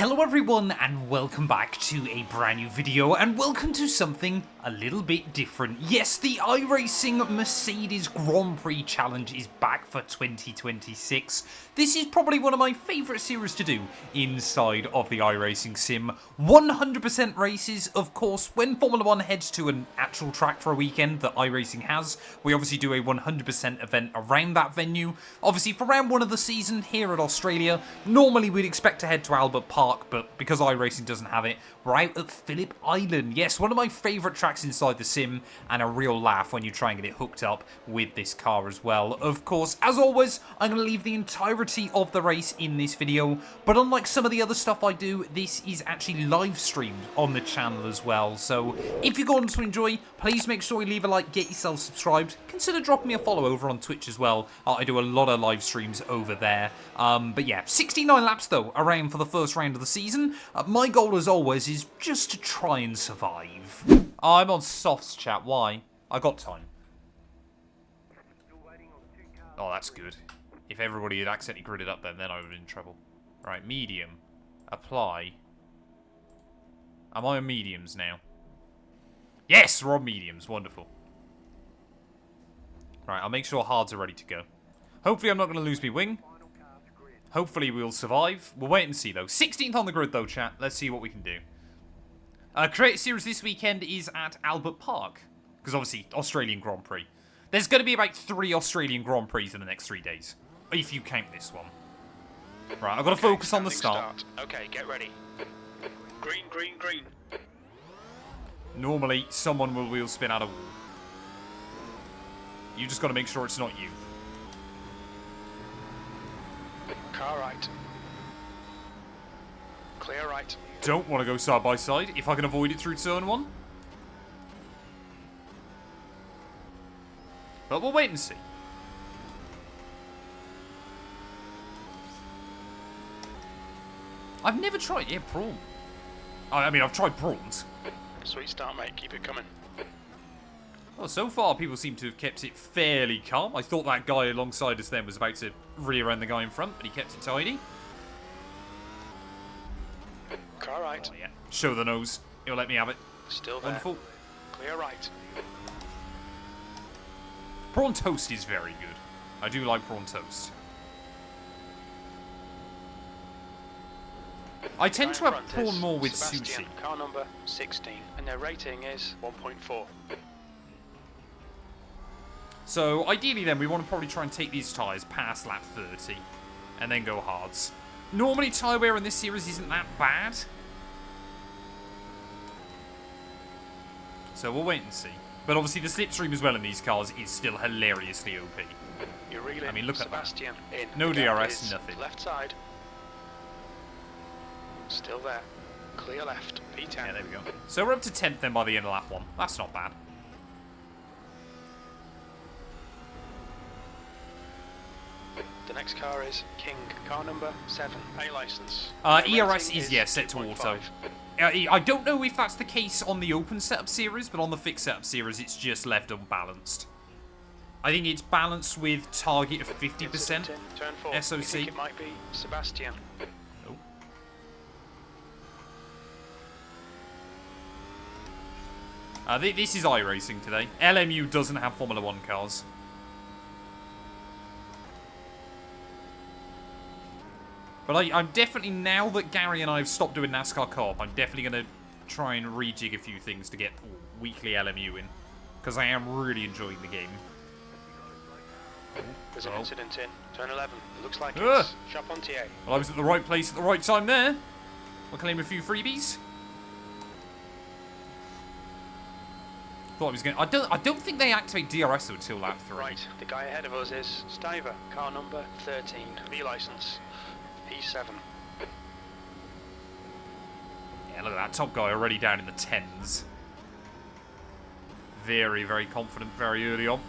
Hello everyone and welcome back to a brand new video and welcome to something a little bit different. Yes, the iRacing Mercedes Grand Prix Challenge is back for 2026. This is probably one of my favourite series to do inside of the iRacing sim. 100% races, of course. When Formula 1 heads to an actual track for a weekend that iRacing has, we obviously do a 100% event around that venue. Obviously for round 1 of the season here at Australia, normally we'd expect to head to Albert Park, but because iRacing doesn't have it, we're out at Phillip Island. Yes, one of my favourite tracks inside the sim, and a real laugh when you try and get it hooked up with this car as well. Of course, as always, I'm going to leave the entirety of the race in this video, but unlike some of the other stuff I do, this is actually live streamed on the channel as well. So if you're going to enjoy, please make sure you leave a like, get yourself subscribed, consider dropping me a follow over on Twitch as well. I do a lot of live streams over there. But yeah, 69 laps though, around for the first round of the season. My goal as always is just to try and survive. I'm on softs, chat. Why? I got time. Oh, that's good. If everybody had accidentally gridded up then I would have been in trouble. Right, medium. Apply. Am I on mediums now? Yes, we're on mediums. Wonderful. Right, I'll make sure hards are ready to go. Hopefully I'm not going to lose my wing. Hopefully we'll survive. We'll wait and see, though. 16th on the grid, though, chat. Let's see what we can do. Creative Series this weekend is at Albert Park. Because, obviously, Australian Grand Prix. There's going to be about 3 Australian Grand Prix in the next 3 days. If you count this one. Right, I've got to focus on the start. Okay, get ready. Green, green, green. Normally, someone will wheel spin out of wall. You just got to make sure it's not you. Car right. Clear right. Don't want to go side by side if I can avoid it through turn 1. But we'll wait and see. I've never tried prawn. I mean, I've tried prawns. Sweet start, mate. Keep it coming. Well, so far people seem to have kept it fairly calm. I thought that guy alongside us then was about to rear end the guy in front, but he kept it tidy. Car right. Oh, yeah. Show the nose. He'll let me have it. Still there. Wonderful. Clear right. Prawn toast is very good. I do like prawn toast. I tend to have prawn more with Sebastian, sushi. car number 16, and their rating is 1.4. So ideally then we want to probably try and take these tyres past lap 30 and then go hards. Normally tyre wear in this series isn't that bad. So we'll wait and see. But obviously the slipstream as well in these cars is still hilariously OP. You're reeling. I mean, look Sebastian at that. in. No Gap DRS, is nothing. Left side. Still there. Clear left. P10. Yeah, there we go. So we're up to 10th then by the end of lap 1. That's not bad. The next car is King, car number 7, A license. ERS is, yeah, set to auto. I don't know if that's the case on the open setup series, but on the fixed setup series, it's just left unbalanced. I think it's balanced with target of 50% Turn 4. SOC. You think it might be Sebastian. This is iRacing today. LMU doesn't have Formula 1 cars. But I'm definitely, now that Gary and I have stopped doing NASCAR co-op, I'm definitely going to try and rejig a few things to get weekly LMU in. Because I am really enjoying the game. There's an incident in turn 11. It looks like it's Charpentier. Well, I was at the right place at the right time there. I'll claim a few freebies. Thought I was going. I don't think they activate DRS until lap 3. Right, the guy ahead of us is Stiver, car number 13, B license, P7. Yeah, look at that top guy already down in the 10s. Very, very confident very early on.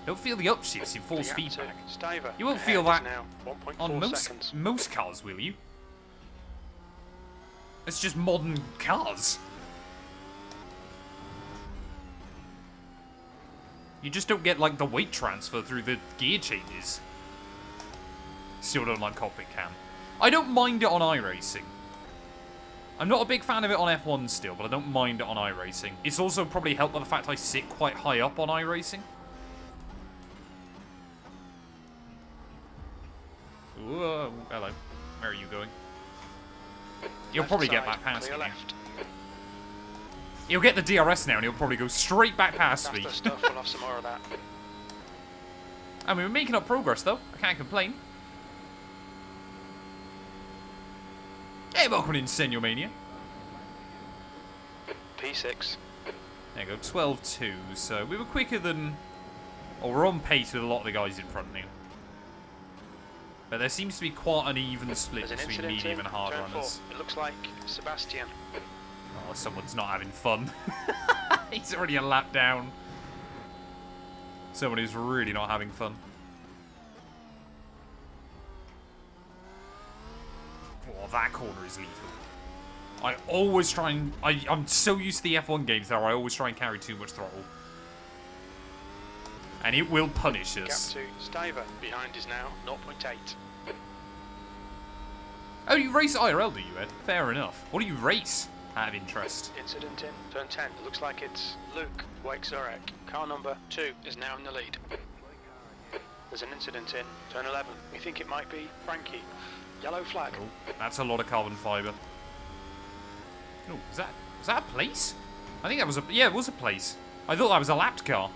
Don't feel the upshifts in force feedback. Stiver. You won't feel that now, on most cars, will you? It's just modern cars. You just don't get, like, the weight transfer through the gear changes. Still don't like cockpit cam. I don't mind it on iRacing. I'm not a big fan of it on F1 still, but I don't mind it on iRacing. It's also probably helped by the fact I sit quite high up on iRacing. Ooh, hello. Where are you going? You'll probably get back past me. He'll get the DRS now and he'll probably go straight back past me. That's the stuff. We'll have some more of that. I mean, we're making up progress though. I can't complain. Hey, welcome in, Senor Mania. P6. There you go, 12-2. So we were quicker than... Or we're on pace with a lot of the guys in front now. But there seems to be quite an even split between medium and hard runners. It looks like Sebastian. Oh, someone's not having fun. He's already a lap down. Someone who's really not having fun. Oh, that corner is lethal. I always try and... I'm so used to the F1 games now, I always try and carry too much throttle. And it will punish us. Gap to Stiver. Behind is now 0.8. Oh, you race IRL, do you, Ed? Fair enough. What do you race, out of interest? Incident in turn 10. It looks like it's Luke Wake-Zurek. Car number 2 is now in the lead. There's an incident in turn 11. We think it might be Frankie. Yellow flag. Oh, that's a lot of carbon fibre. Oh, was that a place? I think that was a... Yeah, it was a place. I thought that was a lapped car.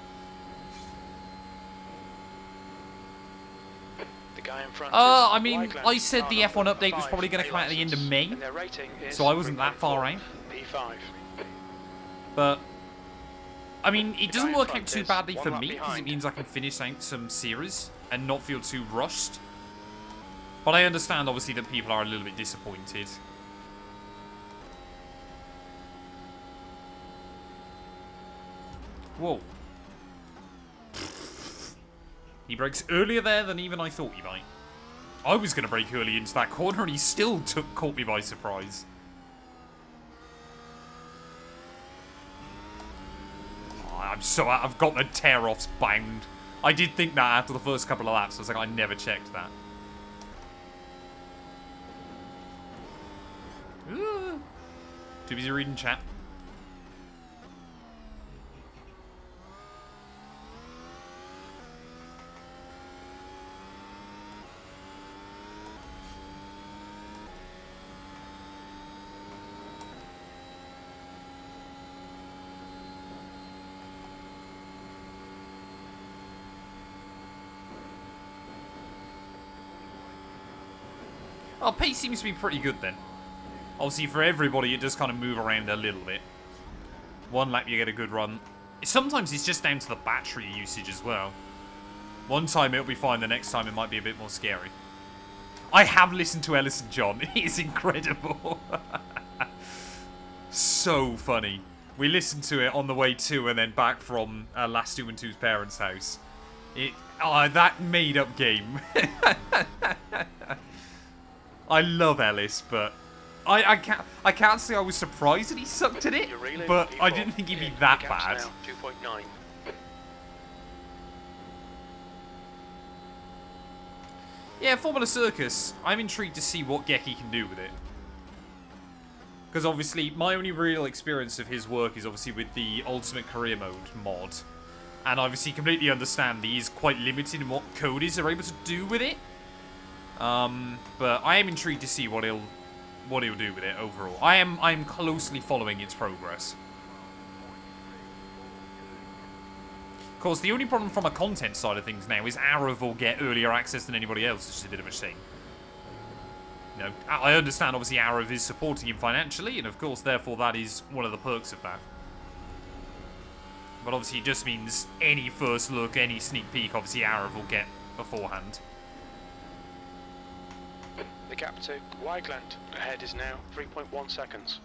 The guy in front I mean, I said the F1 update was probably going to come out at the end of May. So I wasn't that far out. P5. But... I mean, it doesn't work out too badly for me, because it means I can finish out some series and not feel too rushed. But I understand, obviously, that people are a little bit disappointed. Whoa. He brakes earlier there than even I thought he might. I was going to brake early into that corner and he still caught me by surprise. Oh, I've got the tear-offs bound. I did think that after the first couple of laps. I was like, I never checked that. Ooh. Too busy reading chat. Oh, pace seems to be pretty good then. Obviously, for everybody, it does kind of move around a little bit. One lap, you get a good run. Sometimes it's just down to the battery usage as well. One time it'll be fine, the next time it might be a bit more scary. I have listened to Ellis and John. It is incredible. So funny. We listened to it on the way to and then back from Last 2 and 2's parents' house. That made-up game. I love Ellis, but I can't say I was surprised that he sucked at it, but I didn't think he'd be that bad. 2.9. Yeah, Formula Circus. I'm intrigued to see what Geki can do with it. Because obviously, my only real experience of his work is obviously with the Ultimate Career Mode mod. And obviously completely understand that he's quite limited in what coders are able to do with it. But I am intrigued to see what he'll do with it overall. I am closely following its progress. Of course, the only problem from a content side of things now is Arav will get earlier access than anybody else, which is a bit of a shame. You know, I understand obviously Arav is supporting him financially, and of course, therefore, that is one of the perks of that. But obviously, it just means any first look, any sneak peek, obviously Arav will get beforehand. The gap to Wiegland ahead is now 3.1 seconds.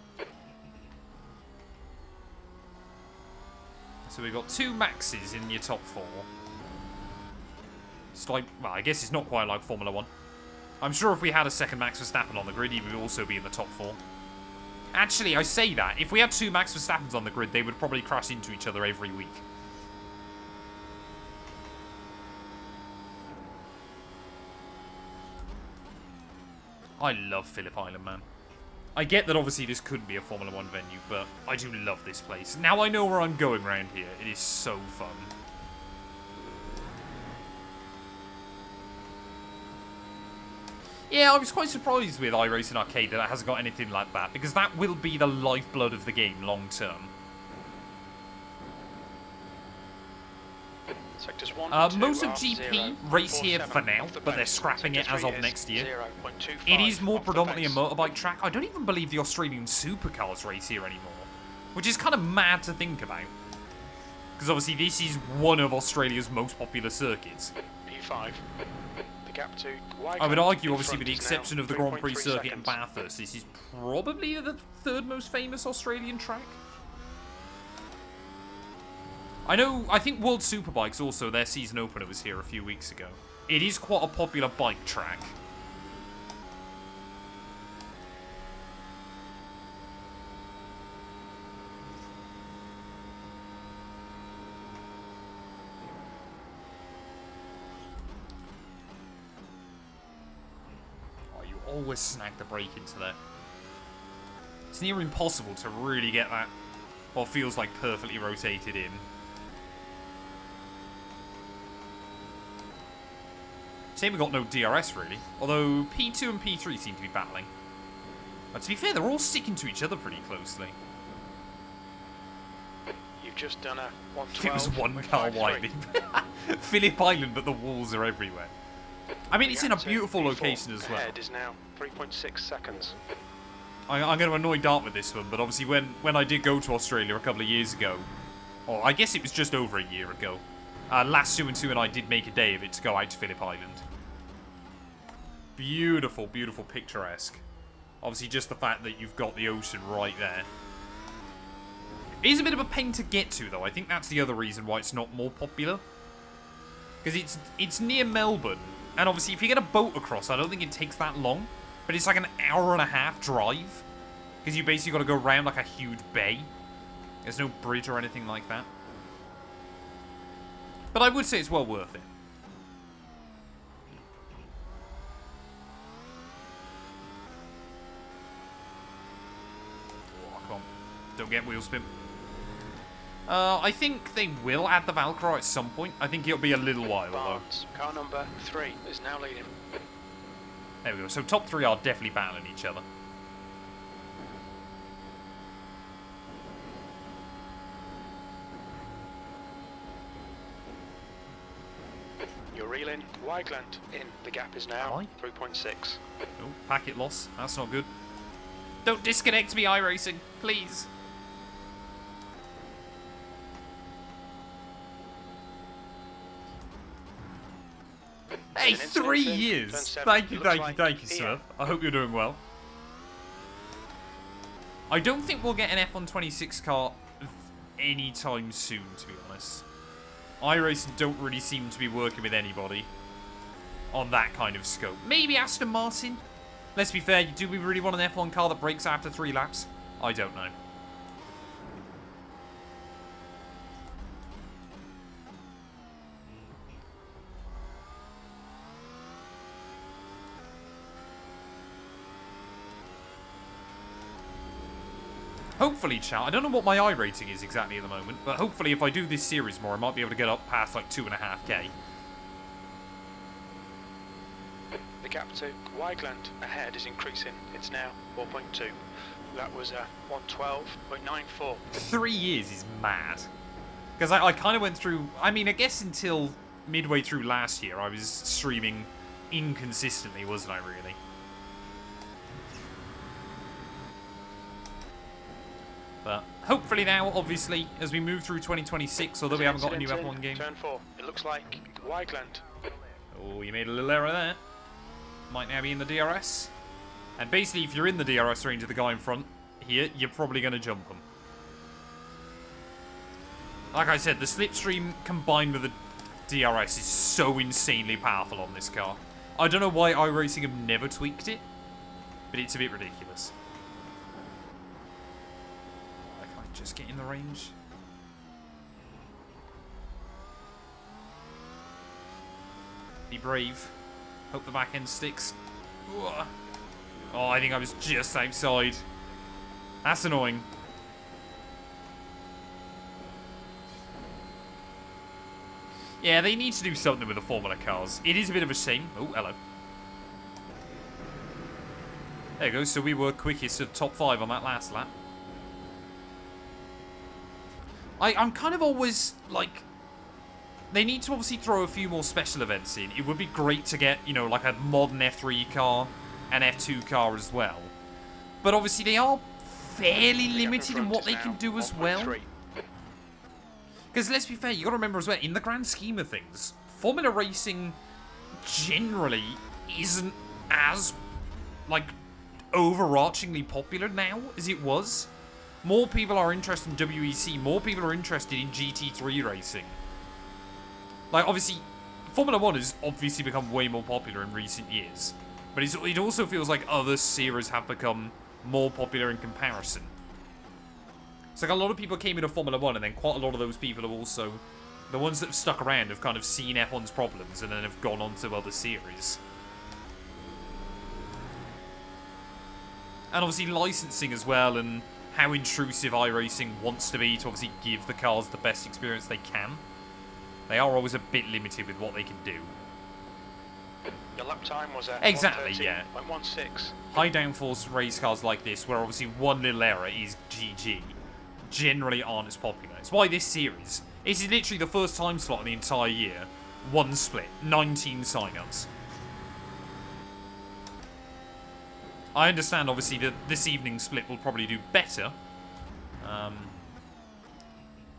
So we've got 2 Maxes in your top 4. It's like, well, I guess it's not quite like Formula 1. I'm sure if we had a second Max Verstappen on the grid, he would also be in the top 4. Actually, I say that. If we had 2 Max Verstappens on the grid, they would probably crash into each other every week. I love Phillip Island, man. I get that obviously this couldn't be a Formula 1 venue, but I do love this place. Now I know where I'm going around here. It is so fun. Yeah, I was quite surprised with iRacing Arcade that it hasn't got anything like that, because that will be the lifeblood of the game long term. Sectors 1, Moza GP race here for now, but they're scrapping it as of next year. It is more predominantly a motorbike track. I don't even believe the Australian supercars race here anymore, which is kind of mad to think about. Because obviously this is one of Australia's most popular circuits. P5. The gap to I would argue, obviously, with the exception of the Grand Prix circuit in Bathurst, this is probably the third most famous Australian track. I think World Superbikes also, their season opener was here a few weeks ago. It is quite a popular bike track. Oh, you always snag the brake into that. It's near impossible to really get that, what feels like perfectly rotated in. Shame we got no DRS, really. Although P2 and P3 seem to be battling. But to be fair, they're all sticking to each other pretty closely. You've just done a 112. It was one car winding. Phillip Island, but the walls are everywhere. I mean, it's in a beautiful location as well. Ahead is now 3.6 seconds. I'm going to annoy Dart with this one, but obviously when I did go to Australia a couple of years ago, or I guess it was just over a year ago, last 2 and 2 and I did make a day of it to go out to Phillip Island. Beautiful, beautiful, picturesque. Obviously, just the fact that you've got the ocean right there. It is a bit of a pain to get to, though. I think that's the other reason why it's not more popular. Because it's near Melbourne, and obviously if you get a boat across, I don't think it takes that long. But it's like an hour and a half drive. Because you basically got to go around like a huge bay. There's no bridge or anything like that. But I would say it's well worth it. Don't get wheel spin. I think they will add the Valkyrie at some point. I think it'll be a little while, though. Car number 3 is now leading. There we go. So top 3 are definitely battling each other. You're reeling. Wigeland in. The gap is now 3.6. Oh, packet loss. That's not good. Don't disconnect me, iRacing, please. Hey, 3 years! Thank you, sir. I hope you're doing well. I don't think we'll get an F126 car anytime soon, to be honest. iRacing don't really seem to be working with anybody on that kind of scope. Maybe Aston Martin? Let's be fair, do we really want an F1 car that breaks after 3 laps? I don't know. Hopefully, chat. I don't know what my I rating is exactly at the moment, but hopefully if I do this series more, I might be able to get up past like 2.5k. The gap to Wigeland ahead is increasing. It's now 4.2. That was 112.94. 3 years is mad. Because I kind of went through, I mean, I guess until midway through last year, I was streaming inconsistently, wasn't I, really? But hopefully now, obviously, as we move through 2026, although we haven't got a new F1 game. Turn 4. It looks like Wigeland. Oh, you made a little error there. Might now be in the DRS. And basically, if you're in the DRS range of the guy in front here, you're probably going to jump him. Like I said, the slipstream combined with the DRS is so insanely powerful on this car. I don't know why iRacing have never tweaked it, but it's a bit ridiculous. Can I just get in the range? Be brave. Hope the back end sticks. Ugh. Oh, I think I was just outside. That's annoying. Yeah, they need to do something with the Formula cars. It is a bit of a shame. Oh, hello. There you go. So we were quickest of top 5 on that last lap. I'm kind of always, like... They need to obviously throw a few more special events in. It would be great to get, you know, like a modern F3 car and F2 car as well. But obviously they are fairly limited in what they can do as well. Because let's be fair, you got to remember as well, in the grand scheme of things, Formula Racing generally isn't as, like, overarchingly popular now as it was. More people are interested in WEC, more people are interested in GT3 racing. Like, obviously, Formula 1 has obviously become way more popular in recent years. But it also feels like other series have become more popular in comparison. It's like a lot of people came into Formula 1 and then quite a lot of those people have also... The ones that have stuck around have kind of seen F1's problems and then have gone on to other series. And obviously licensing as well and how intrusive iRacing wants to be to obviously give the cars the best experience they can. They are always a bit limited with what they can do. Your lap time was at exactly, yeah. 1:16. High downforce race cars like this, where obviously one little error is GG, generally aren't as popular. It's why this series, this is literally the first time slot in the entire year. One split, 19 sign-ups. I understand, obviously, that this evening's split will probably do better.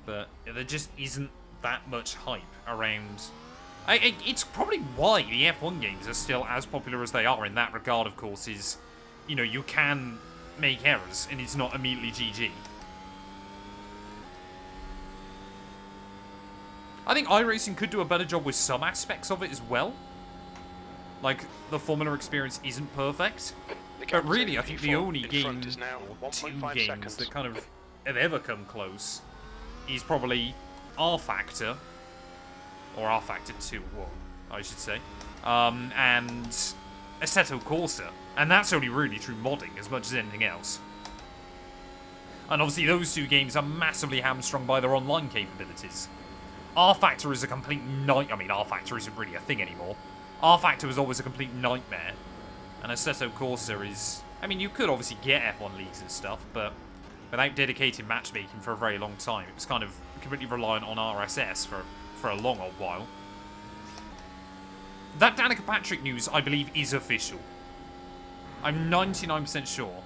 But there just isn't that much hype around... it's probably why the F1 games are still as popular as they are in that regard, of course, is, you know, you can make errors and it's not immediately GG. I think iRacing could do a better job with some aspects of it as well. Like, the Formula experience isn't perfect. But really, I think the only game, or 2 games that kind of have ever come close is probably R-Factor, or R-Factor 2, well, I should say, and Assetto Corsa. And that's only really through modding as much as anything else. And obviously those 2 games are massively hamstrung by their online capabilities. R-Factor is a complete nightmare. I mean, R-Factor isn't really a thing anymore. R-Factor was always a complete nightmare. And Assetto Corsa is... I mean, you could obviously get F1 leagues and stuff, but without dedicated matchmaking for a very long time, it was kind of completely reliant on RSS for a long old while. That Danica Patrick news, I believe, is official. I'm 99% sure.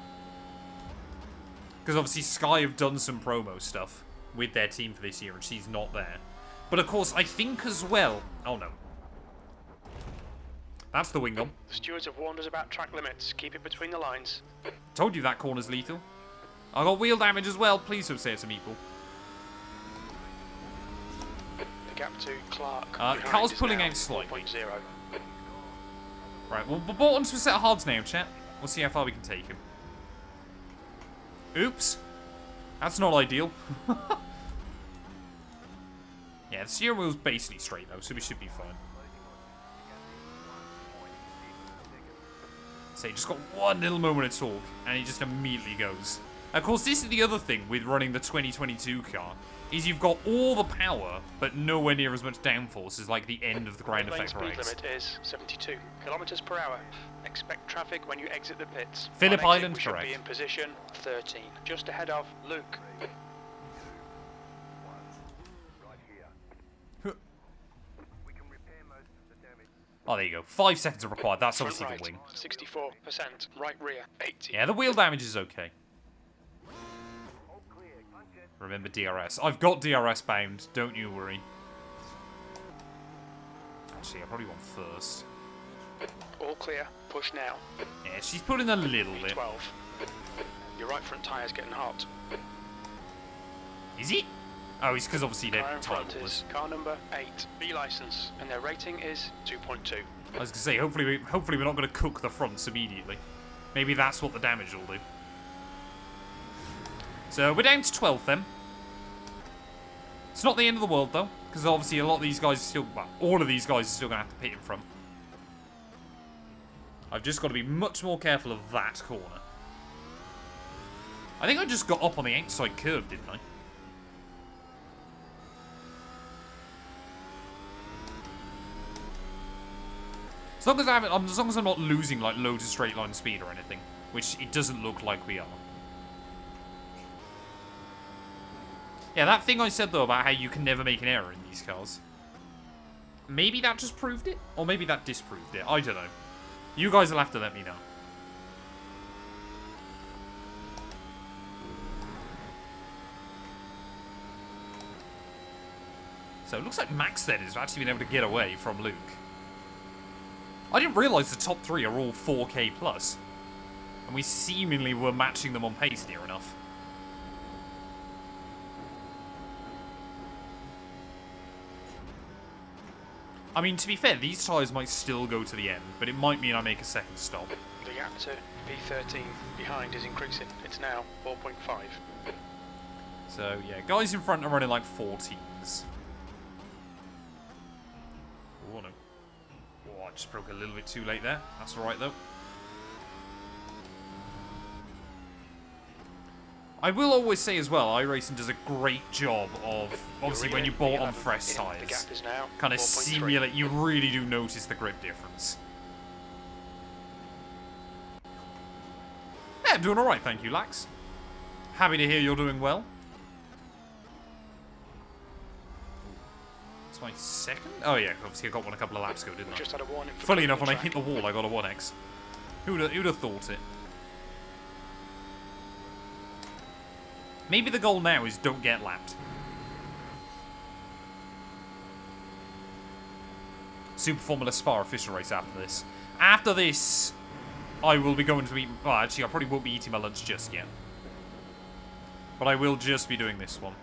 Because obviously Sky have done some promo stuff with their team for this year, and she's not there. But of course, I think as well... Oh no. That's the wing on. The stewards have warned us about track limits. Keep it between the lines. Told you that corner's lethal. I got wheel damage as well. Please don't say it's a meeple. The gap to Clark. Carl's pulling out slightly. 1.0. Right, well, we're brought onto a set of hards now, chat. We'll see how far we can take him. Oops. That's not ideal. Yeah, the steering wheel's basically straight though, so we should be fine. So he just got one little moment of torque, and he just immediately goes. Of course, this is the other thing with running the 2022 car, is you've got all the power, but nowhere near as much downforce as like the end of the ground effect speed race. limit is 72 kilometers per hour. Expect traffic when you exit the pits. Phillip On exit, Island, we should correct. be in position 13, just ahead of Luke. Oh, there you go. 5 seconds are required. That's Front obviously right, the wing. 64%. Right rear, 80. Yeah, the wheel damage is okay. Remember DRS. I've got DRS bound. Don't you worry. Actually, I probably want first. All clear. Push now. Yeah, she's putting a little bit. 12. Your right front tyre's getting hot. Is it? Oh, it's because obviously they're Car in front titles. is car number 8, B license, and their rating is 2.2. I was going to say, hopefully we're not going to cook the fronts immediately. Maybe that's what the damage will do. So we're down to 12th then. It's not the end of the world though, because obviously a lot of these guys are still, well, all of these guys are still going to have to pit in front. I've just got to be much more careful of that corner. I think I just got up on the outside curve, didn't I? As long as I'm not losing like loads of straight line speed or anything, which it doesn't look like we are. Yeah, that thing I said though about how you can never make an error in these cars. Maybe that just proved it, or maybe that disproved it. I don't know. You guys will have to let me know. So it looks like Max then has actually been able to get away from Luke. I didn't realise the top 3 are all 4K plus. And we seemingly were matching them on pace near enough. I mean, to be fair, these tyres might still go to the end, but it might mean I make a second stop. The gap to P13 behind is increasing. It's now 4.5. So, yeah, guys in front are running like 14s. Oh, no. Oh, I just broke a little bit too late there. That's alright, though. I will always say as well, iRacing does a great job of, obviously when you bolt on fresh tyres, kind of simulate, you really do notice the grip difference. Yeah, I'm doing alright, thank you, Lax. Happy to hear you're doing well. It's my second? Oh yeah, obviously I got one a couple of laps ago, didn't I? Just had a warning. Funny enough, when I hit the wall, I got a 1x. Who'd have thought it? Maybe the goal now is don't get lapped. Super Formula Spa official race after this. After this, I will be going to eat... Well, actually, I probably won't be eating my lunch just yet. But I will just be doing this one.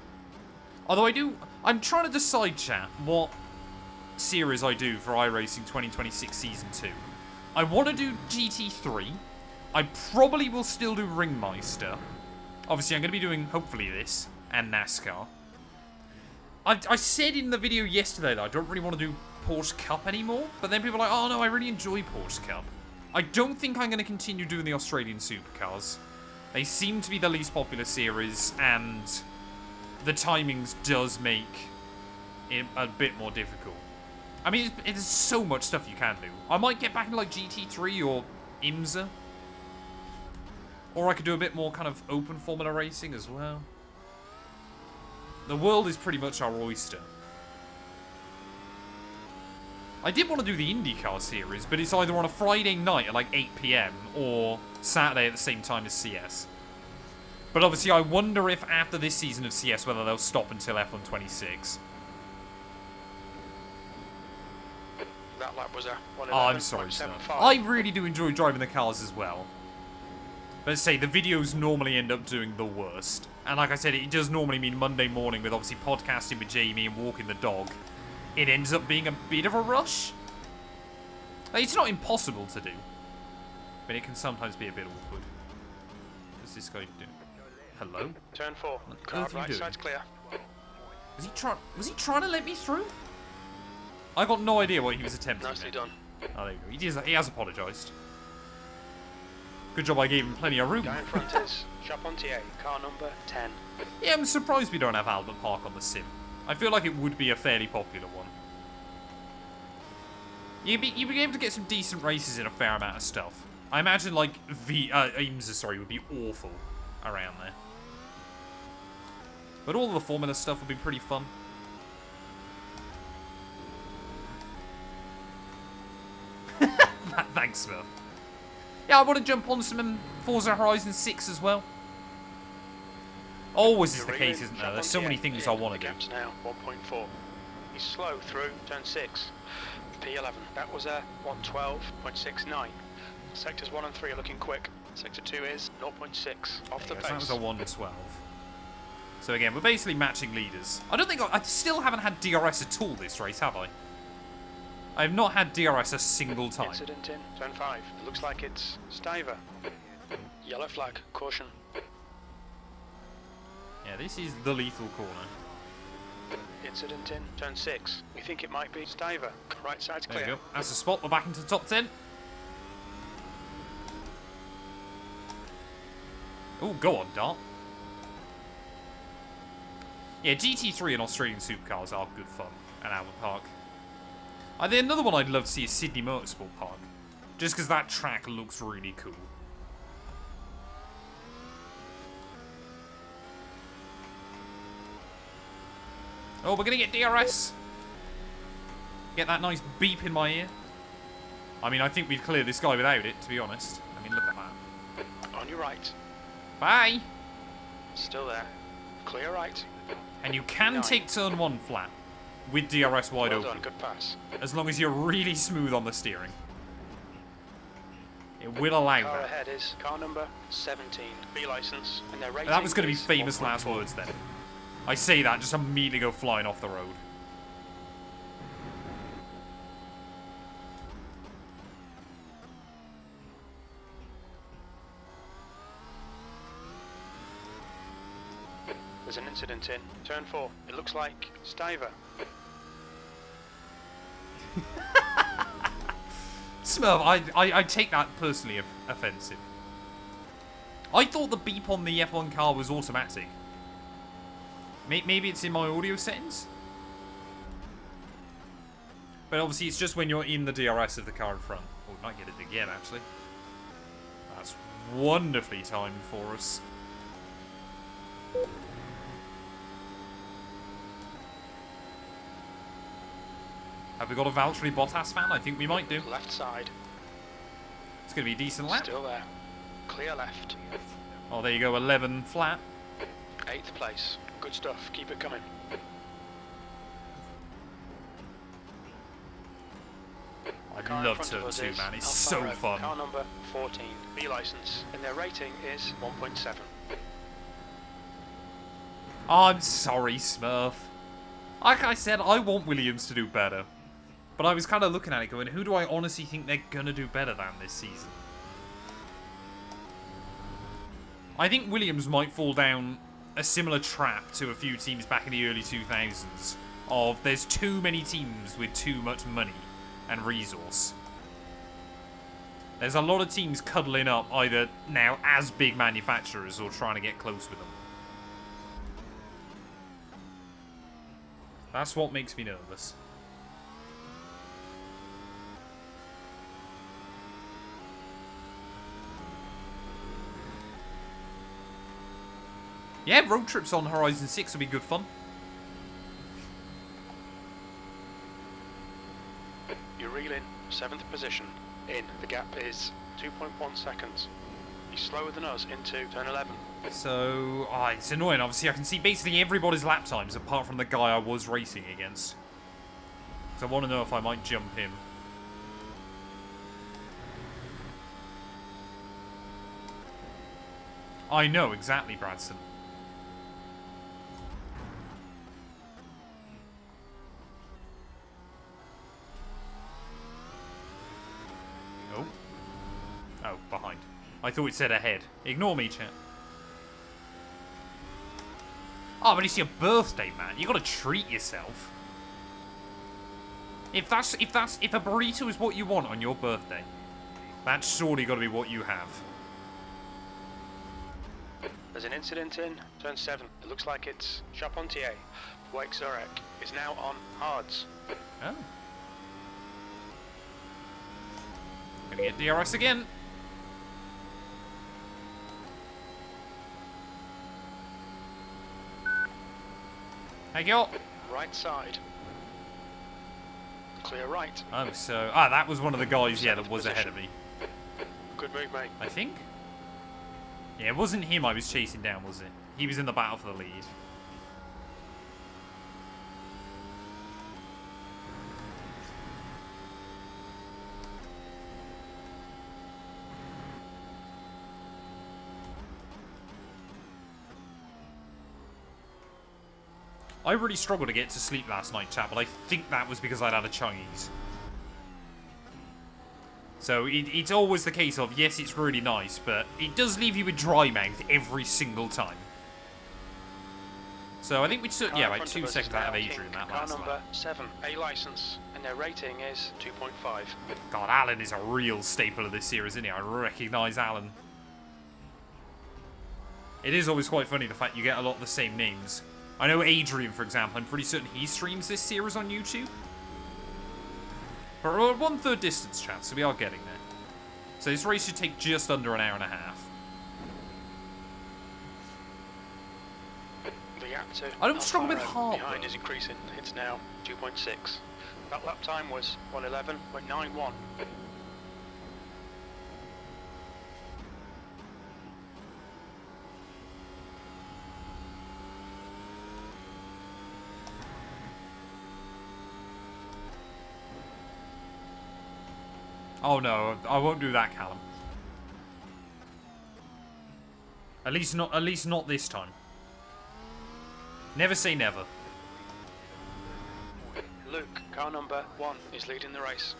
Although I'm trying to decide, chat, what series I do for iRacing 2026 Season 2. I want to do GT3. I probably will still do Ringmeister. Obviously, I'm going to be doing, hopefully, this, and NASCAR. I said in the video yesterday that I don't really want to do Porsche Cup anymore, but then people are like, oh no, I really enjoy Porsche Cup. I don't think I'm going to continue doing the Australian supercars. They seem to be the least popular series, and the timings does make it a bit more difficult. I mean, there's so much stuff you can do. I might get back into, like, GT3 or IMSA. Or I could do a bit more kind of open Formula racing as well. The world is pretty much our oyster. I did want to do the IndyCar series, but it's either on a Friday night at like 8 PM or Saturday at the same time as CS. But obviously I wonder if after this season of CS whether they'll stop until F1 26. That lap was a 1:11.75. Oh, I'm sorry, sir. I really do enjoy driving the cars as well. But say, the videos normally end up doing the worst. And like I said, it does normally mean Monday morning with obviously podcasting with Jamie and walking the dog. It ends up being a bit of a rush. Like, it's not impossible to do. But it can sometimes be a bit awkward. What's this guy doing? Hello? Turn 4. Car right side's clear. Was he trying to let me through? I got no idea what he was attempting. Nicely done. Oh, there you go. He has apologised. Good job I gave him plenty of room. Guy in front is Charpentier, car number 10. Yeah, I'm surprised we don't have Albert Park on the sim. I feel like it would be a fairly popular one. You'd be able to get some decent races in a fair amount of stuff. I imagine, like, IMSA, would be awful around there. But all of the Formula stuff would be pretty fun. Thanks, Smith. Yeah, I want to jump on some Forza Horizon 6 as well. Always is the case, isn't there? There's so many things I want to do. Gaps now 1.4. He's slow through turn 6. P11. That was a 112.69. Sectors 1 and 3 are looking quick. Sector 2 is 0.6 off the pace. That was a 112. So again, we're basically matching leaders. I still haven't had DRS at all this race, have I? I have not had DRS a single time. Incident in turn 5. It looks like it's Stiver. Yellow flag. Caution. Yeah, this is the lethal corner. Incident in turn 6. We think it might be Stiver. Right side's clear. There we go. That's a spot. We're back into the top 10. Oh, go on, Dart. Yeah, GT3 and Australian supercars are good fun at Albert Park. I think another one I'd love to see is Sydney Motorsport Park. Just because that track looks really cool. Oh, we're going to get DRS. Get that nice beep in my ear. I mean, I think we'd clear this guy without it, to be honest. I mean, look at that. On your right. Bye. Still there. Clear right. And you can 9. take turn 1 flat with DRS wide Well open. done, good pass. As long as you're really smooth on the steering. It will allow Car that. ahead is car number 17, B license, and their rating That was going to be is famous 1.4. last words then. I say that, just immediately go flying off the road. There's an incident in turn 4. It looks like Stiver. Smurf, I take that personally offensive. I thought the beep on the F1 car was automatic. Maybe it's in my audio settings? But obviously it's just when you're in the DRS of the car in front. Oh, we might get it again, actually. That's wonderfully timed for us. Have we got a Valtteri Bottas fan? I think we might do. Left side. It's going to be a decent lap. Still there. Clear left. Oh, there you go, 11 flat. 8th place. Good stuff. Keep it coming. I Car in love front turn of us 2, is man. It's so Alfaro, fun. Car number 14, B license, and their rating is 1.7. I'm sorry, Smurf. Like I said, I want Williams to do better. But I was kind of looking at it going, who do I honestly think they're going to do better than this season? I think Williams might fall down a similar trap to a few teams back in the early 2000s of there's too many teams with too much money and resource. There's a lot of teams cuddling up either now as big manufacturers or trying to get close with them. That's what makes me nervous. Yeah, road trips on Horizon 6 will be good fun. You're reeling 7th position. In. The gap is 2.1 seconds. He's slower than us into turn 11. So, it's annoying. Obviously, I can see basically everybody's lap times apart from the guy I was racing against. So I want to know if I might jump him. I know, exactly, Bradson. Oh. Oh, behind. I thought it said ahead. Ignore me, chat. Oh, but it's your birthday, man. You gotta treat yourself. If a burrito is what you want on your birthday, that's surely gotta be what you have. There's an incident in turn 7. It looks like it's Charpentier. Wake Zurich is now on hards. Oh. Gonna get DRS again. Thank you. Right side. Clear right. Oh, so... Ah, that was one of the guys, yeah, that was ahead of me. Good move, mate. I think? Yeah, it wasn't him I was chasing down, was it? He was in the battle for the lead. I really struggled to get to sleep last night, chat, but I think that was because I'd had a Chinese. So it's always the case of, yes, it's really nice, but it does leave you with dry mouth every single time. So I think we took, yeah, like 2 seconds out of Adrian that Car last number lap. 7, A license, and their rating is 2.5. God, Alan is a real staple of this series, isn't he? I recognise Alan. It is always quite funny, the fact you get a lot of the same names. I know Adrian, for example, I'm pretty certain he streams this series on YouTube. But we're 1/3 distance, chat, so we are getting there. So this race should take just under an hour and a half. The gap to I don't struggle with heart. behind is increasing. It's now 2.6. That lap time was 1:11.91. Oh no, I won't do that, Callum. At least not this time. Never say never. Luke, car number 1, is leading the race.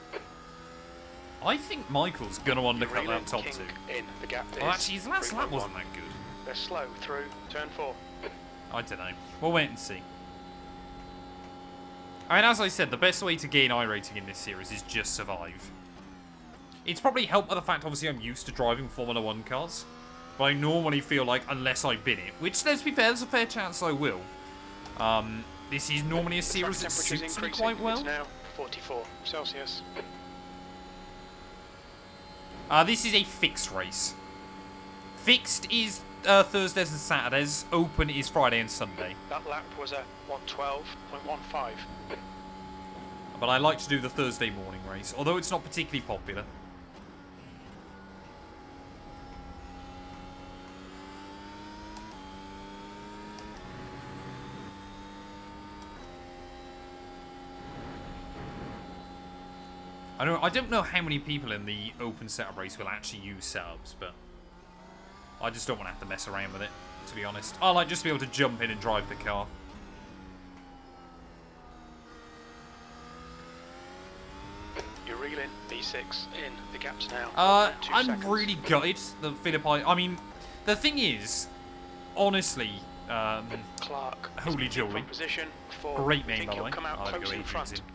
I think Michael's gonna undercut that top King 2. in. The gap Well, is actually, his last lap 3.1. wasn't that good. They're slow through turn 4. I don't know. We'll wait and see. I mean, as I said, the best way to gain iRacing in this series is just survive. It's probably helped by the fact, obviously, I'm used to driving Formula 1 cars. But I normally feel like, unless I bin it, which, let's be fair, there's a fair chance I will. This is normally a series that suits me quite well. It's now 44 Celsius. This is a fixed race. Fixed is Thursdays and Saturdays. Open is Friday and Sunday. That lap was a 1:12.15. But I like to do the Thursday morning race, although it's not particularly popular. I don't know how many people in the open setup race will actually use setups, but I just don't want to have to mess around with it, to be honest. I like just to be able to jump in and drive the car. You're reeling B6 in. The gap's now. I'm 2 seconds. really gutted that Philippi. I mean, the thing is, honestly, Clark. holy jolly. Position 4. Great We name, think by the he'll way. come out I'll close go in front. Adrian's in.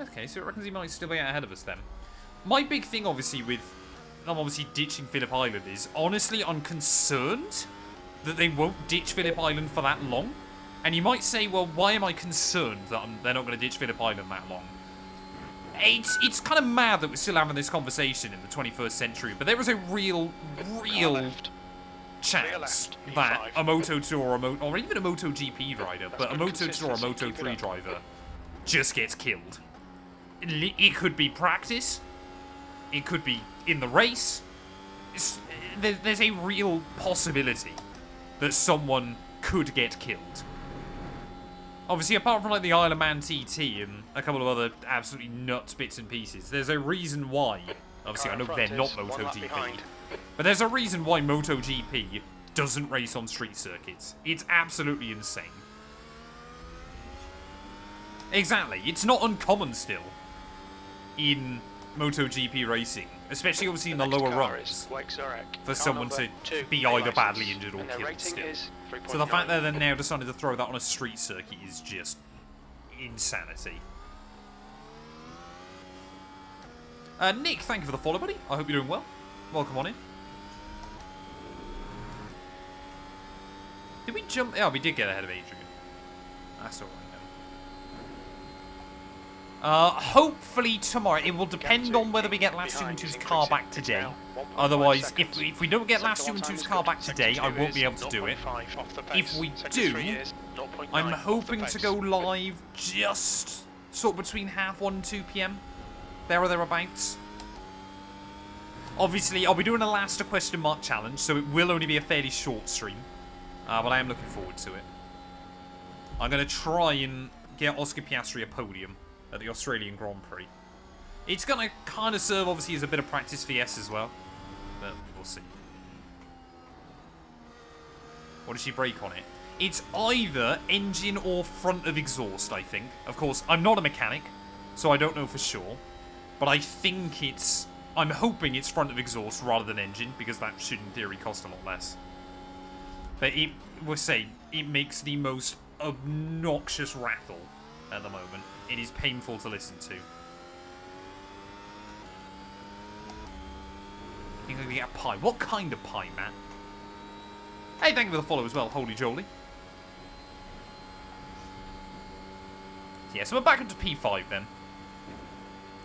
Okay, so it reckons he might still be out ahead of us then. My big thing, obviously, with I'm obviously ditching Phillip Island is, honestly, I'm concerned that they won't ditch Phillip Island for that long. And you might say, well, why am I concerned that they're not going to ditch Phillip Island that long? It's kind of mad that we're still having this conversation in the 21st century, but there is a real chance that a Moto2 or even a MotoGP rider, but a Moto2 or a Moto3 driver just gets killed. It could be practice. It could be in the race. There's a real possibility that someone could get killed. Obviously, apart from like the Isle of Man TT and a couple of other absolutely nuts bits and pieces, there's a reason why. Obviously, I know they're not MotoGP, but there's a reason why MotoGP doesn't race on street circuits. It's absolutely insane. Exactly. It's not uncommon still in MotoGP racing, especially obviously in the lower runs, for someone to be either badly injured or killed still. So the fact that they're now decided to throw that on a street circuit is just insanity. Nick, thank you for the follow, buddy. I hope you're doing well. Welcome on in. Did we jump? Yeah, we did get ahead of Adrian. That's alright then. Hopefully tomorrow. It will depend on whether we get Last 2's car back today. Otherwise, if we don't get Last 2's car back today, I won't be able to do it. If we do, I'm hoping to go live just sort of between 1:30 and 2 PM. There or thereabouts. Obviously, I'll be doing a last question mark challenge, so it will only be a fairly short stream. But I am looking forward to it. I'm going to try and get Oscar Piastri a podium at the Australian Grand Prix. It's going to kind of serve, obviously, as a bit of practice for Yes as well. But we'll see. What does she brake on it? It's either engine or front of exhaust, I think. Of course, I'm not a mechanic, so I don't know for sure. But I think it's... I'm hoping it's front of exhaust rather than engine, because that should, in theory, cost a lot less. But we'll say, it makes the most obnoxious rattle at the moment. It is painful to listen to. You're going to get a pie. What kind of pie, Matt? Hey, thank you for the follow as well, holy jolly. Yeah, so we're back into P5 then.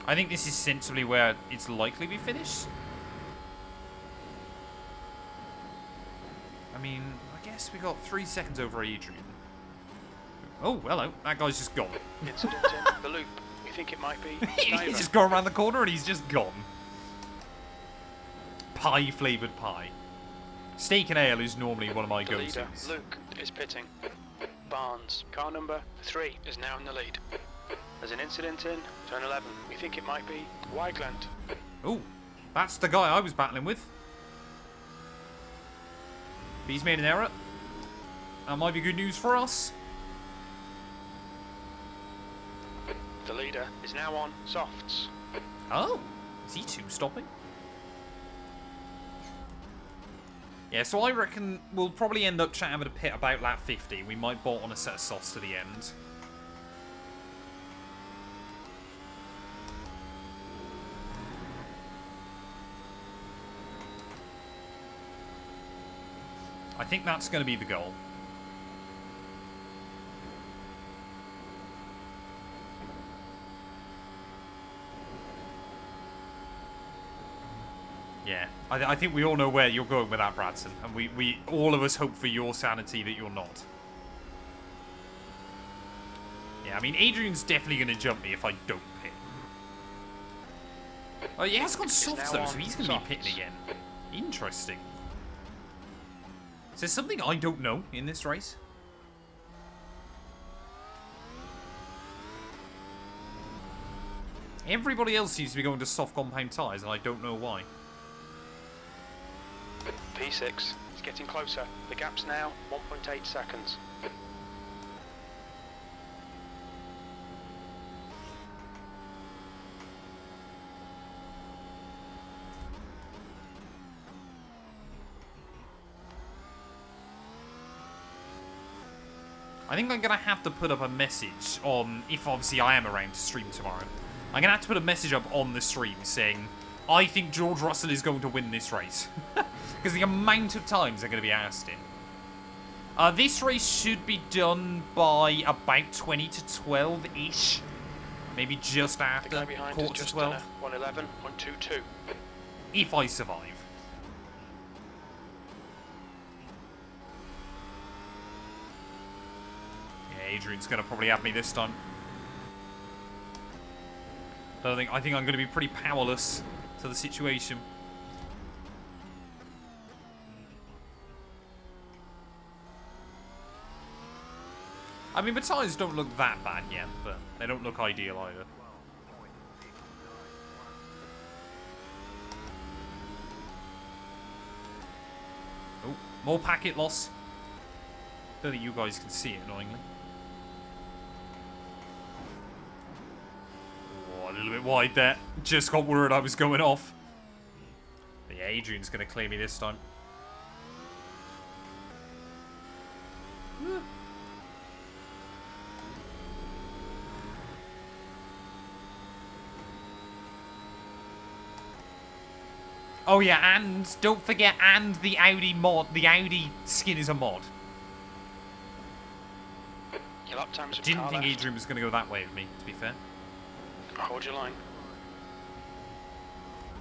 I think this is sensibly where it's likely to be finished. I mean, I guess we got 3 seconds over Adrian. Oh, hello. That guy's just gone. Incident in the loop. You think it might be? He's just gone around the corner and he's just gone. Pie-flavoured pie. Steak and ale is normally one of my The leader, go-tos. Luke, is pitting. Barnes, car number 3, is now in the lead. There's an incident in turn 11. You think it might be Wiegland? Oh, that's the guy I was battling with. If he's made an error, that might be good news for us. The leader is now on softs. Oh, is he two-stopping? Yeah, so I reckon we'll probably end up chatting with a pit about lap 50. We might bolt on a set of softs to the end. I think that's going to be the goal. Yeah, I think we all know where you're going with that, Bradson. And we all of us hope for your sanity that you're not. Yeah, I mean, Adrian's definitely going to jump me if I don't pit. Oh, he has gone soft though, so he's going to be pitting again. Interesting. Is there something I don't know in this race? Everybody else seems to be going to soft compound tyres, and I don't know why. P6 is getting closer. The gap's now 1.8 seconds. I think I'm going to have to put up a message on, if obviously I am around to stream tomorrow, I'm going to have to put a message up on the stream saying, I think George Russell is going to win this race. Because the amount of times they're going to be asked it. This race should be done by about 20 to 12-ish. Maybe just after The guy behind quarter is to just 12. 111.22. If I survive. Yeah, Adrian's going to probably have me this time. I think I'm going to be pretty powerless to the situation. I mean, the tyres don't look that bad yet, but they don't look ideal either. Oh, more packet loss. Don't think you guys can see it, annoyingly. Oh, a little bit wide there. Just got word I was going off. But yeah, Adrian's going to clear me this time. Oh yeah, and don't forget, and the Audi mod, the Audi skin is a mod. Your lap times with Didn't car think left. Adrian was going to go that way with me, to be fair. Hold your line.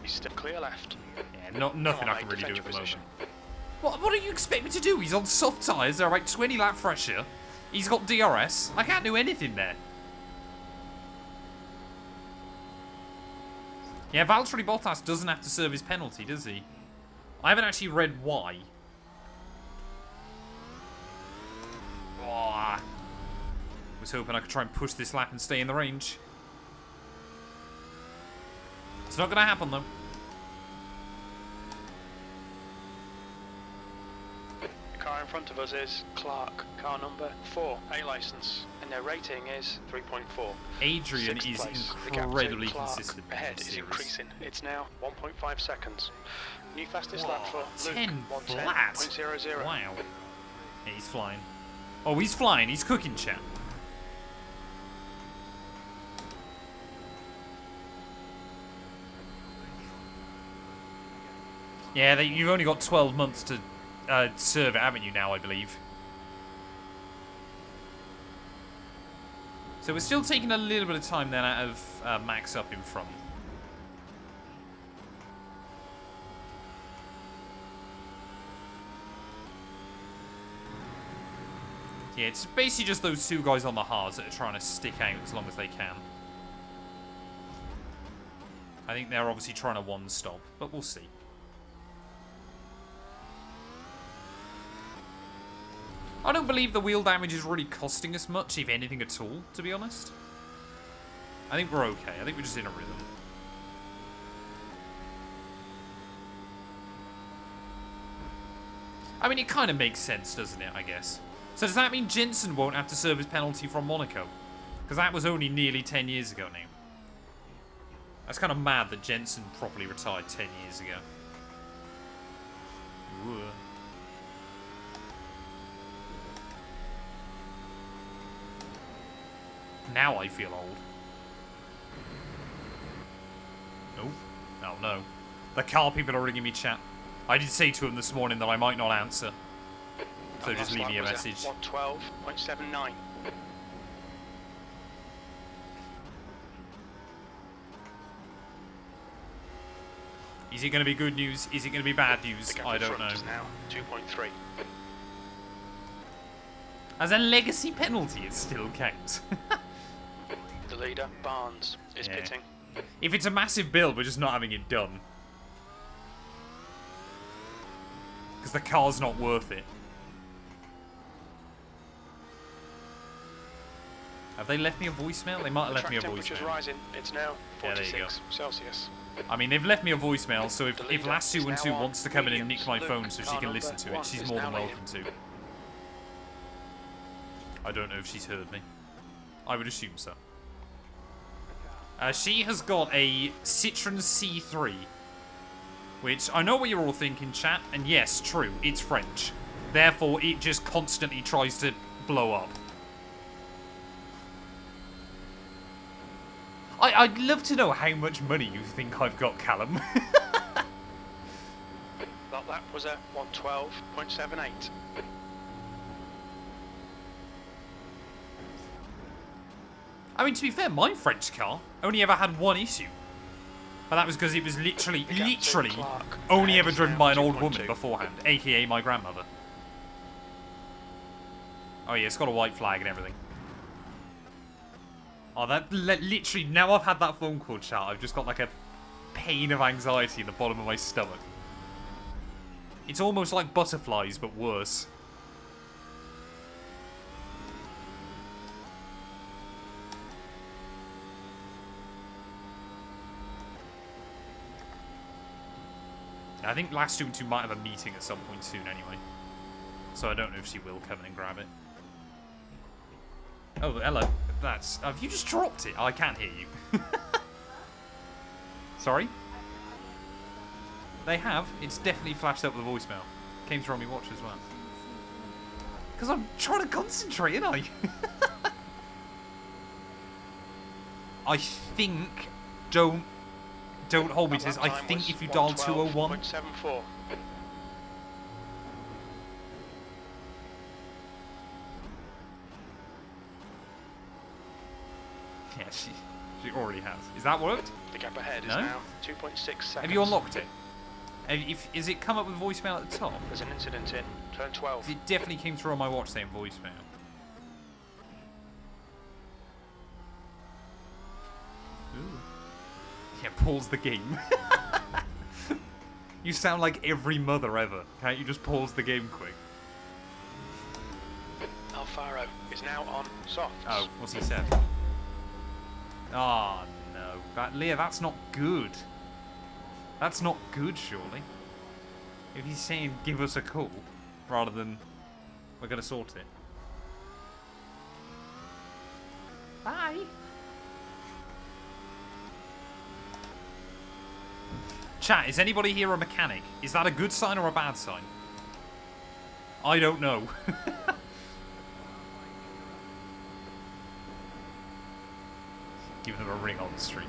He's still clear left. Yeah, nothing I can really do at the moment. position. What do you expect me to do? He's on soft tyres, they're about 20 lap fresher. He's got DRS. I can't do anything there. Yeah, Valtteri Bottas doesn't have to serve his penalty, does he? I haven't actually read why. Oh, was hoping I could try and push this lap and stay in the range. It's not going to happen, though. The car in front of us is Clark, car number 4, A license, and their rating is 3.4. Adrian Sixth is place. The gap to incredibly Clark consistent. ahead in this is series. increasing. It's now 1.5 seconds. New fastest lap for Luke, 10 flat. 110.00. Wow. Yeah, he's flying. Oh, he's flying. He's cooking, chat. Yeah, you've only got 12 months to serve it, haven't you now, I believe? So we're still taking a little bit of time then out of Max up in front. Yeah, it's basically just those two guys on the hards that are trying to stick out as long as they can. I think they're obviously trying to one-stop, but we'll see. I don't believe the wheel damage is really costing us much, if anything at all, to be honest. I think we're okay. I think we're just in a rhythm. I mean, it kind of makes sense, doesn't it, I guess? So does that mean Jensen won't have to serve his penalty from Monaco? Because that was only nearly 10 years ago now. That's kind of mad that Jensen properly retired 10 years ago. Ooh. Now I feel old. Oh. Oh no. The car people are ringing me, chat. I did say to him this morning that I might not answer. So just leave me a message. 112.79. Is it going to be good news? Is it going to be bad news? I don't know. Now 2.3. As a legacy penalty, it still counts. The leader, Barnes, is pitting. If it's a massive build, we're just not having it done. Because the car's not worth it. Have they left me a voicemail? They might have left me a voicemail. Rising. It's now 46 Celsius. I mean, they've left me a voicemail, so if Lass212 wants to come in and nick my phone so she can listen to it, she's more than welcome to. I don't know if she's heard me. I would assume so. She has got a Citroen C3, which I know what you're all thinking, chat, and yes, true, it's French. Therefore, it just constantly tries to blow up. I'd love to know how much money you think I've got, Callum. That lap was at 112.78. I mean, to be fair, my French car only ever had one issue. But that was because it was literally only ever driven by an old woman beforehand, aka my grandmother. Oh yeah, it's got a white flag and everything. Oh, that literally, now I've had that phone call, chat, I've just got like a pain of anxiety in the bottom of my stomach. It's almost like butterflies, but worse. I think Lass212 might have a meeting at some point soon anyway. So I don't know if she will come in and grab it. Oh, hello. That's... Have you just dropped it? Oh, I can't hear you. Sorry? They have. It's definitely flashed up with a voicemail. Came through on my watch as well. Because I'm trying to concentrate, aren't I? I think... Don't hold me to this. I think if you dial 201... Yeah, she already has. Is that worked? The gap ahead is now 2.6 seconds. Have you unlocked it? Is it come up with voicemail at the top? There's an incident in turn 12. It definitely came through on my watch saying voicemail. Ooh. Yeah, pause the game. You sound like every mother ever. Can't you just pause the game quick? Alfaro is now on softs. Oh, what's he said? Oh no, Leah, that's not good. That's not good, surely. If he's saying give us a call, rather than we're gonna sort it. Bye. Chat, is anybody here a mechanic? Is that a good sign or a bad sign? I don't know. Give them a ring on the street.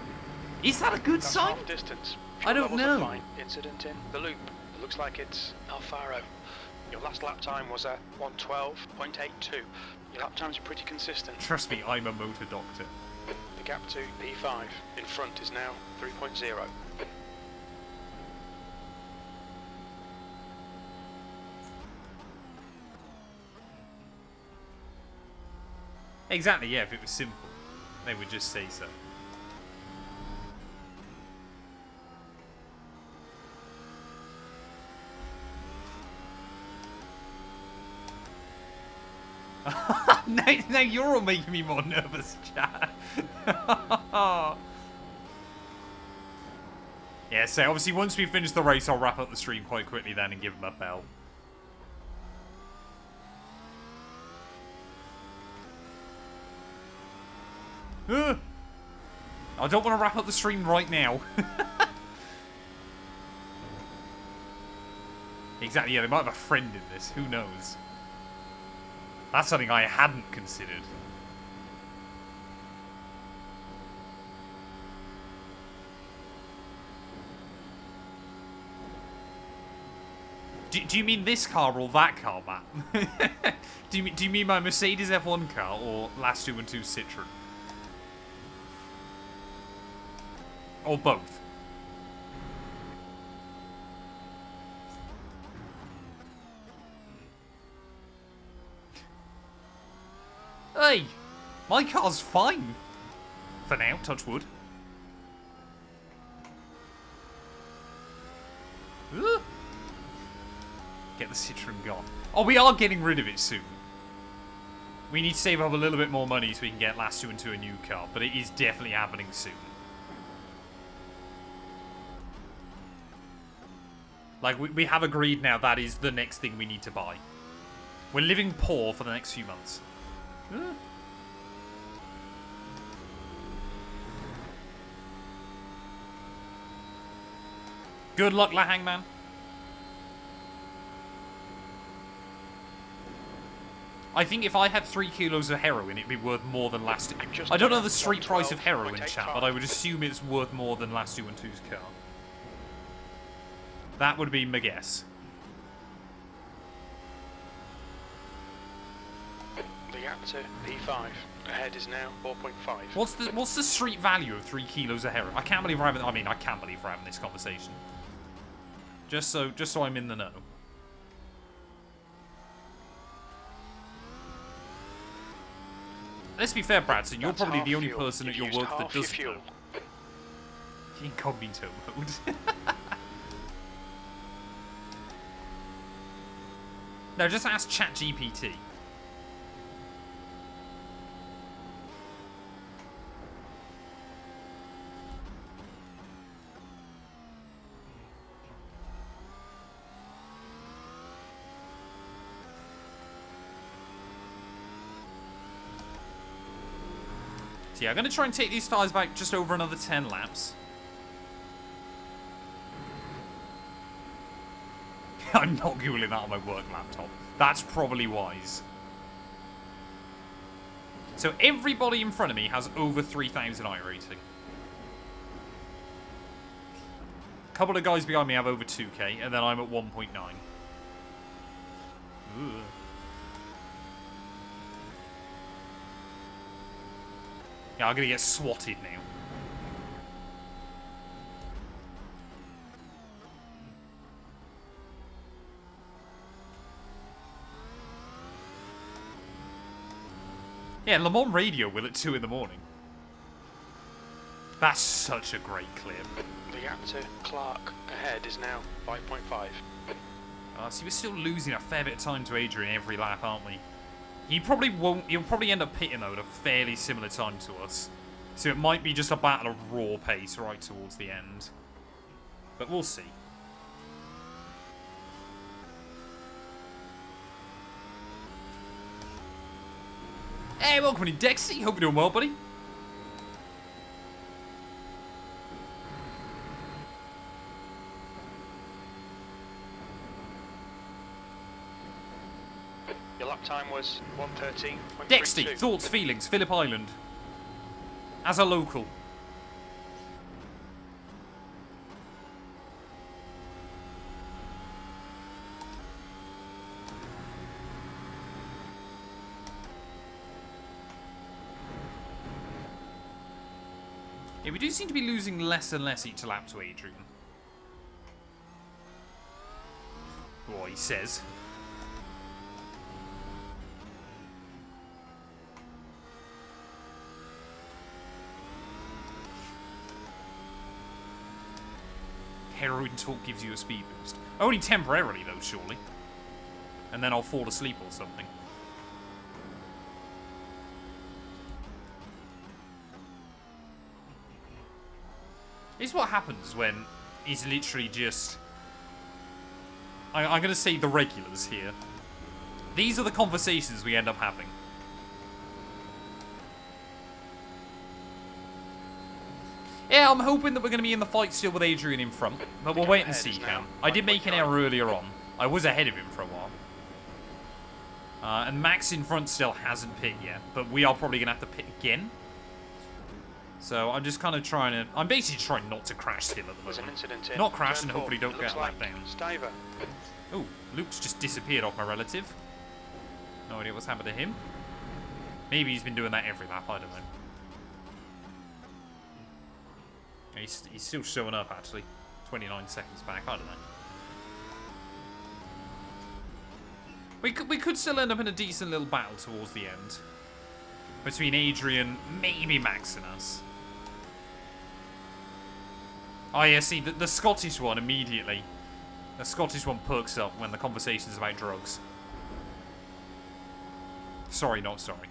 Is that a good sign? Distance. I don't know. Incident in the loop. It looks like it's Alfaro. Your last lap time was a 1:12.82. Your lap times are pretty consistent. Trust me, I'm a motor doctor. The gap to P5 in front is now 3.0. Exactly, yeah, if it was simple, they would just say so. now you're all making me more nervous, chat. Yeah, so obviously once we finish the race, I'll wrap up the stream quite quickly then and give him a bell. I don't want to wrap up the stream right now. Exactly, yeah, they might have a friend in this. Who knows? That's something I hadn't considered. Do you mean this car or that car, Matt? do you mean my Mercedes F1 car or last 212 Citroen? Or both? Hey! My car's fine! For now, touch wood. Get the Citroen gone. Oh, we are getting rid of it soon. We need to save up a little bit more money so we can get last 212 a new car, but it is definitely happening soon. Like, we have agreed now that is the next thing we need to buy. We're living poor for the next few months. Good luck, La Hangman. I think if I had 3 kilos of heroin, it'd be worth more than last... I don't know the street price of heroin, chat, but I would assume it's worth more than last 212's car. That would be my guess. The gap to P5 ahead is now 4.5. What's the street value of 3 kilos of heroin? I can't believe we're having... I mean, I can't believe we're having this conversation. Just so I'm in the know. Let's be fair, Bradson, you're probably the only person at your work that does fuel. Incognito mode. No, just ask ChatGPT. So yeah, I'm going to try and take these tyres back just over another 10 laps. I'm not Googling that on my work laptop. That's probably wise. So everybody in front of me has over 3,000 iRacing. A couple of guys behind me have over 2k, and then I'm at 1.9. Yeah, I'm going to get swatted now. Yeah, Le Mans Radio will at 2 in the morning. That's such a great clip. The gap to Clark ahead is now 5.5. See, we're still losing a fair bit of time to Adrian every lap, aren't we? He probably won't. He'll probably end up pitting though at a fairly similar time to us. So it might be just a battle of raw pace right towards the end. But we'll see. Hey, welcome to Dexy. Hope you're doing well, buddy. Your lap time was 1:13.32. Dexty, thoughts, feelings, Phillip Island. As a local. Yeah, we do seem to be losing less and less each lap to Adrian. What he says. Heroin talk gives you a speed boost. Only temporarily though, surely. And then I'll fall asleep or something. It's what happens when he's literally just... I'm going to say the regulars here. These are the conversations we end up having. Yeah, I'm hoping that we're going to be in the fight still with Adrian in front. But we'll wait and see, Cam. I did make an error earlier on. I was ahead of him for a while. And Max in front still hasn't pit yet. But we are probably going to have to pit again. So I'm just kind of trying to... I'm basically trying not to crash still at the moment. There's an incident in. Not crash and hopefully don't get like lap down. Stiver. Oh, Luke's just disappeared off my relative. No idea what's happened to him. Maybe he's been doing that every lap, I don't know. He's still showing up, actually. 29 seconds back, I don't know. We could still end up in a decent little battle towards the end. Between Adrian, maybe Max and us. Oh yeah, see, the Scottish one immediately. The Scottish one perks up when the conversation's about drugs. Sorry, not sorry.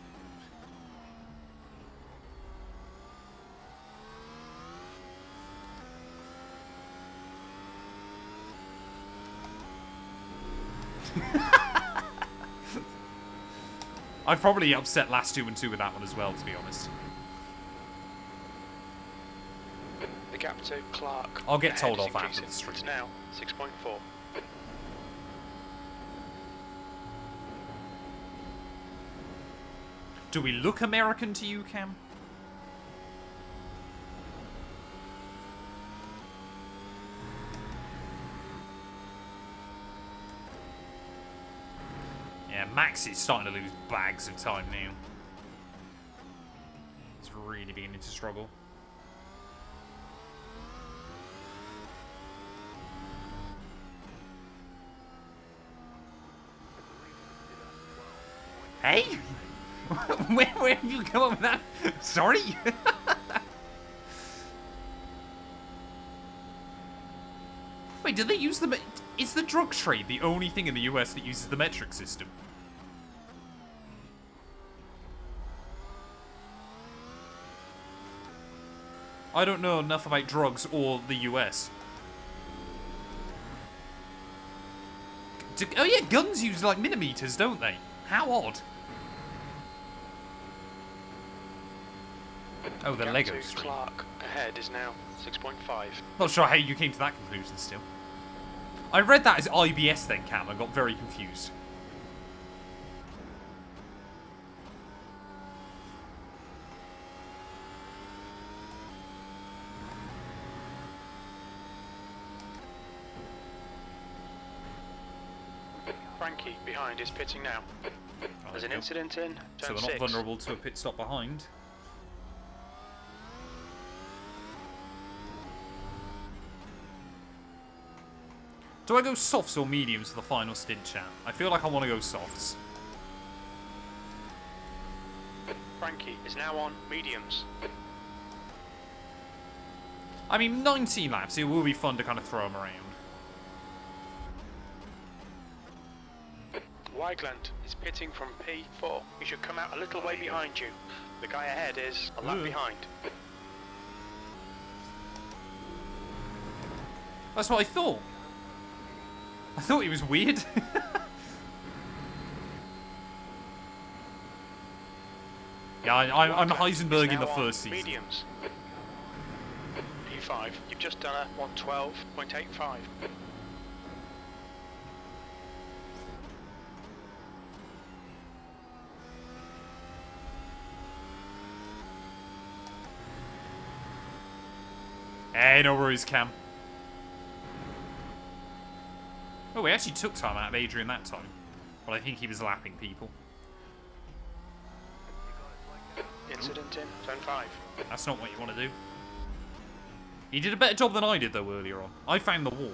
I've probably upset last 2 and 2 with that one as well, to be honest. The gap to Clark. I'll get told Ahead off is after the increasing. stream. It's now 6.4. Do we look American to you, Cam? Yeah, Max is starting to lose bags of time now. He's really beginning to struggle. Hey? where have you come up with that? Sorry? Wait, did they use the... Is the drug trade the only thing in the US that uses the metric system? I don't know enough about drugs or the US. Oh yeah, guns use like millimeters, don't they? How odd. Oh, the Lego stream. Clark ahead is now 6.5. Not sure how you came to that conclusion still. I read that as IBS then, Cam, and got very confused. Frankie behind is pitting now. There's an incident in So turn we're not 6. vulnerable to a pit stop behind. Do I go softs or mediums for the final stint, chat? I feel like I want to go softs. Frankie is now on mediums. I mean, 19 laps, it will be fun to kind of throw them around. Weigland is pitting from P4. He should come out a little way behind you. The guy ahead is a lap behind. That's what I thought. I thought it was weird. Yeah, I'm Heisenberg in the first season. Mediums. P5. You've just done a 112.85. Hey, no worries, Cam. Oh, we actually took time out of Adrian that time. But I think he was lapping people. Incident in turn 5. That's not what you want to do. He did a better job than I did, though, earlier on. I found the wall.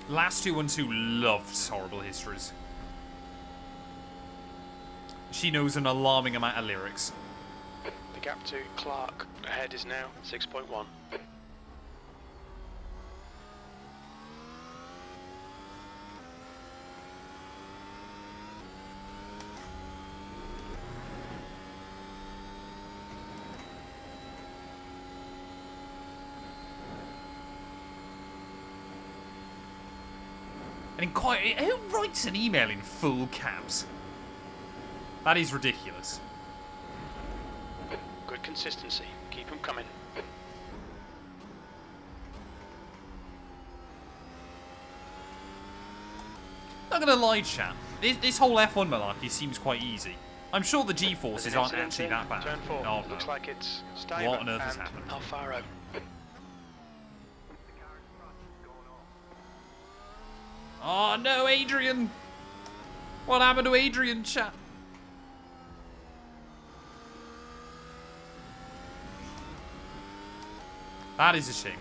Last 2-1-2 loved horrible histories. She knows an alarming amount of lyrics. The gap to Clark ahead is now 6.1. And who writes an email in full caps? That is ridiculous. Good consistency. Keep them coming. Not gonna lie, chat. This whole F1 malarkey seems quite easy. I'm sure the G-forces aren't actually that bad. Turn 4. Oh, no. Looks like it's Stuyver What on earth has and happened? Alfaro. Oh no, Adrian! What happened to Adrian, chat? That is a shame.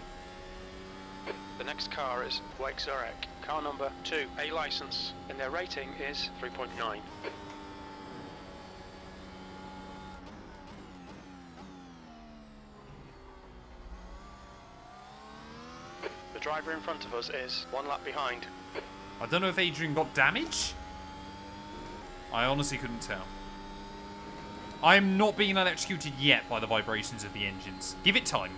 The next car is Wake Zurek. Car number 2, A license, and their rating is 3.9. The driver in front of us is 1 lap behind. I don't know if Adrian got damage. I honestly couldn't tell. I am not being electrocuted yet by the vibrations of the engines. Give it time.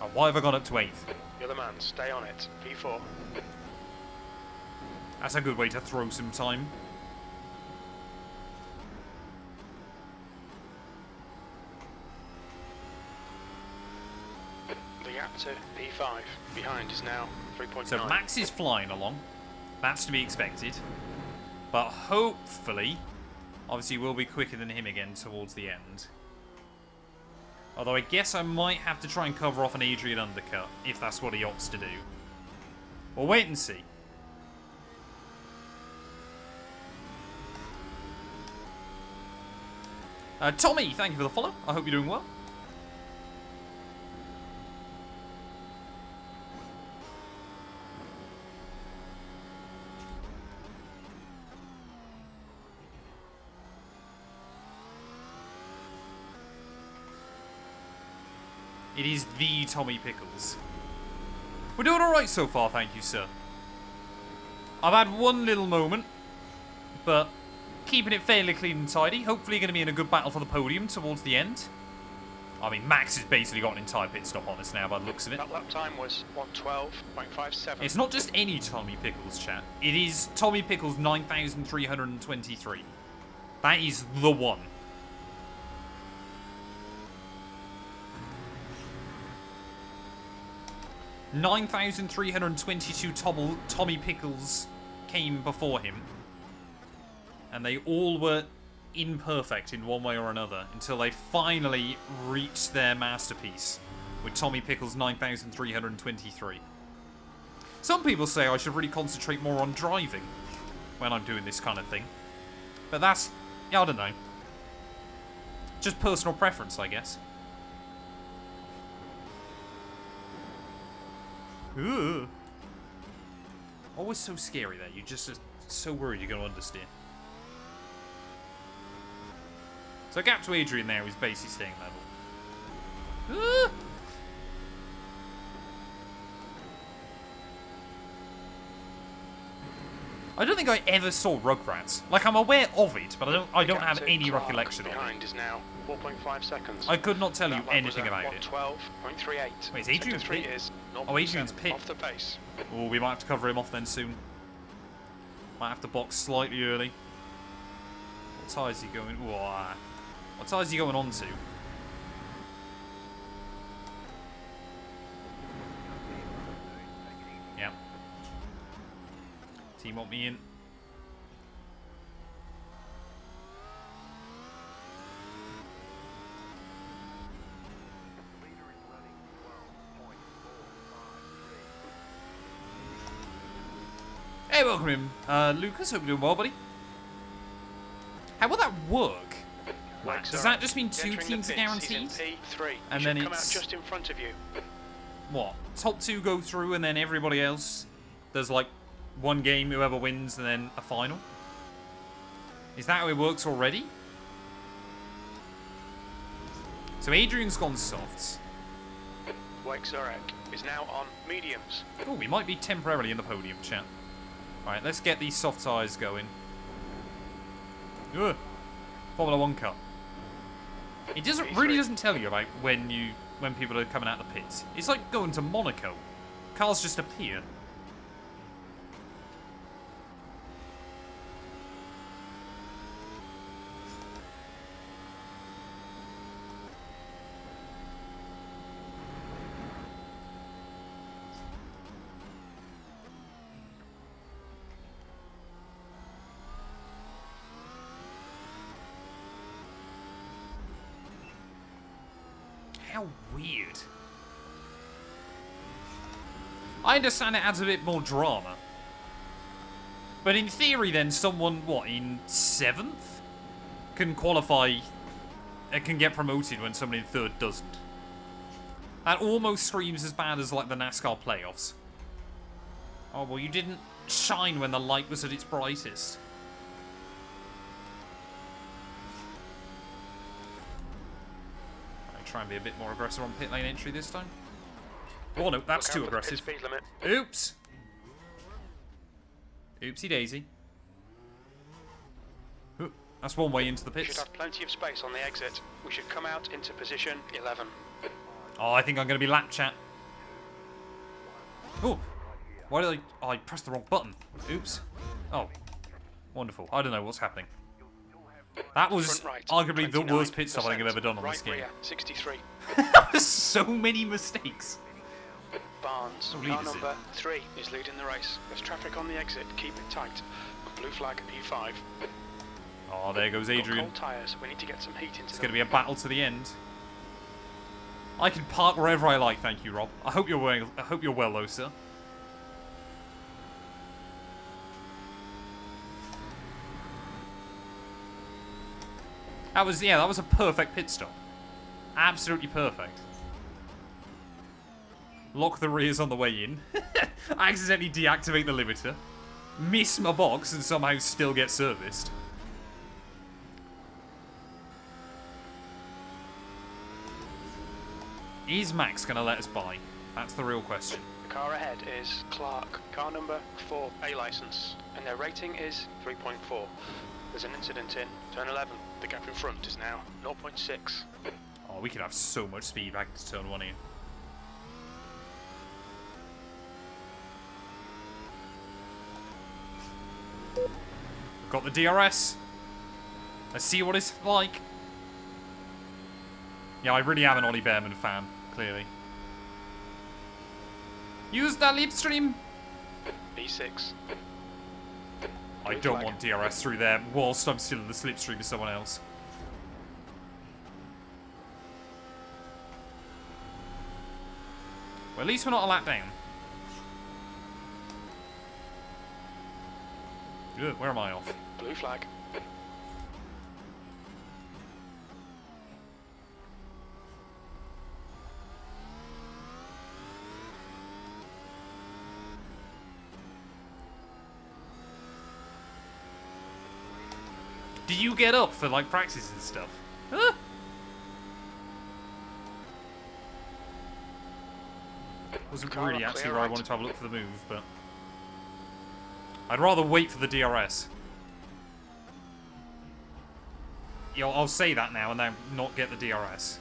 Oh, why have I gone up to 8th? You're the man, stay on it. P4. That's a good way to throw some time. The gap to P5 behind is now 3.9. So Max is flying along. That's to be expected. But hopefully, obviously we'll be quicker than him again towards the end. Although I guess I might have to try and cover off an Adrian undercut, if that's what he opts to do. We'll wait and see. Tommy, thank you for the follow. I hope you're doing well. It is the Tommy Pickles. We're doing alright so far, thank you, sir. I've had one little moment, but keeping it fairly clean and tidy. Hopefully going to be in a good battle for the podium towards the end. I mean, Max has basically got an entire pit stop on us now by the looks of it. That lap time was 1:12.57. It's not just any Tommy Pickles, chat. It is Tommy Pickles 9,323. That is the one. $9,322 Tommy Pickles came before him, and they all were imperfect in one way or another until they finally reached their masterpiece with Tommy Pickles 9,323. Some people say I should really concentrate more on driving when I'm doing this kind of thing, but that's, yeah, I don't know, just personal preference, I guess. Ugh. Always so scary there. You're just so worried you're going to understeer. So gap to Adrian there is basically staying level. Ugh. I don't think I ever saw Rugrats. Like, I'm aware of it, but I don't have any recollection of it. Behind is now 4.5 seconds. I could not tell you anything about it. 1:12.38. Wait, is Adrian pit? Oh, Adrian's pit. Off the pace. Oh, we might have to cover him off then soon. Might have to box slightly early. What tyre is he going? Whoa. What tyre is he going on to? Yeah. Team want me in. Hey, welcome in. Lucas, hope you're doing well, buddy. How will that work? Legs Does are that up. just mean 2 Entering the teams are pits, he's in guaranteed? P3. And He then should come out it's- just in front of you. What? Top 2 go through and then everybody else, there's like one game, whoever wins, and then a final? Is that how it works already? So Adrian's gone softs. Wake Zarek is now on mediums. Oh, we might be temporarily in the podium, chat. Alright, let's get these soft tyres going. Ugh. Formula 1 cut. It really doesn't tell you about when people are coming out of the pits. It's like going to Monaco. Cars just appear. How weird. I understand it adds a bit more drama. But in theory then, someone, what, in 7th? Can qualify, can get promoted when someone in 3rd doesn't. That almost screams as bad as, like, the NASCAR playoffs. Oh, well, you didn't shine when the light was at its brightest. Try and be a bit more aggressive on pit lane entry this time. Oh no, that's too aggressive. Speed limit. Oops. Oopsie daisy. Ooh, that's one way into the We should pits. have plenty of space on the exit. We should come out into position 11. Oh, I think I'm going to be lap chat. Oh, why did I pressed the wrong button. Oops. Oh, wonderful. I don't know what's happening. That was Front right, arguably the worst pit stop I think I've ever done on right this game. rear, 63. So many mistakes. Barnes, Who car leads it? number 3 is leading the race. There's traffic on the exit, keep it tight. Blue flag P5. Oh, there goes Got Adrian. cold tyres, we need to get some heat into It's them. going to be a battle to the end. I can park wherever I like, thank you, Rob. I hope you're well, though, sir. That was a perfect pit stop. Absolutely perfect. Lock the rears on the way in. Accidentally deactivate the limiter. Miss my box and somehow still get serviced. Is Max going to let us by? That's the real question. The car ahead is Clark, car number 4, A license, and their rating is 3.4. There's an incident in turn 11. The gap in front is now 0.6. Oh, we could have so much speed back into turn 1 here. Got the DRS. Let's see what it's like. Yeah, I really am an Ollie Behrman fan, clearly. Use the lip stream. B6. I don't want DRS through there whilst I'm still in the slipstream with someone else. Well, at least we're not a lap down. Ugh, where am I off? Blue flag. Did you get up for, like, practice and stuff? Huh? Wasn't Car really up, actually clear where I right. wanted to have a look for the move, but... I'd rather wait for the DRS. Yeah, I'll say that now and then not get the DRS.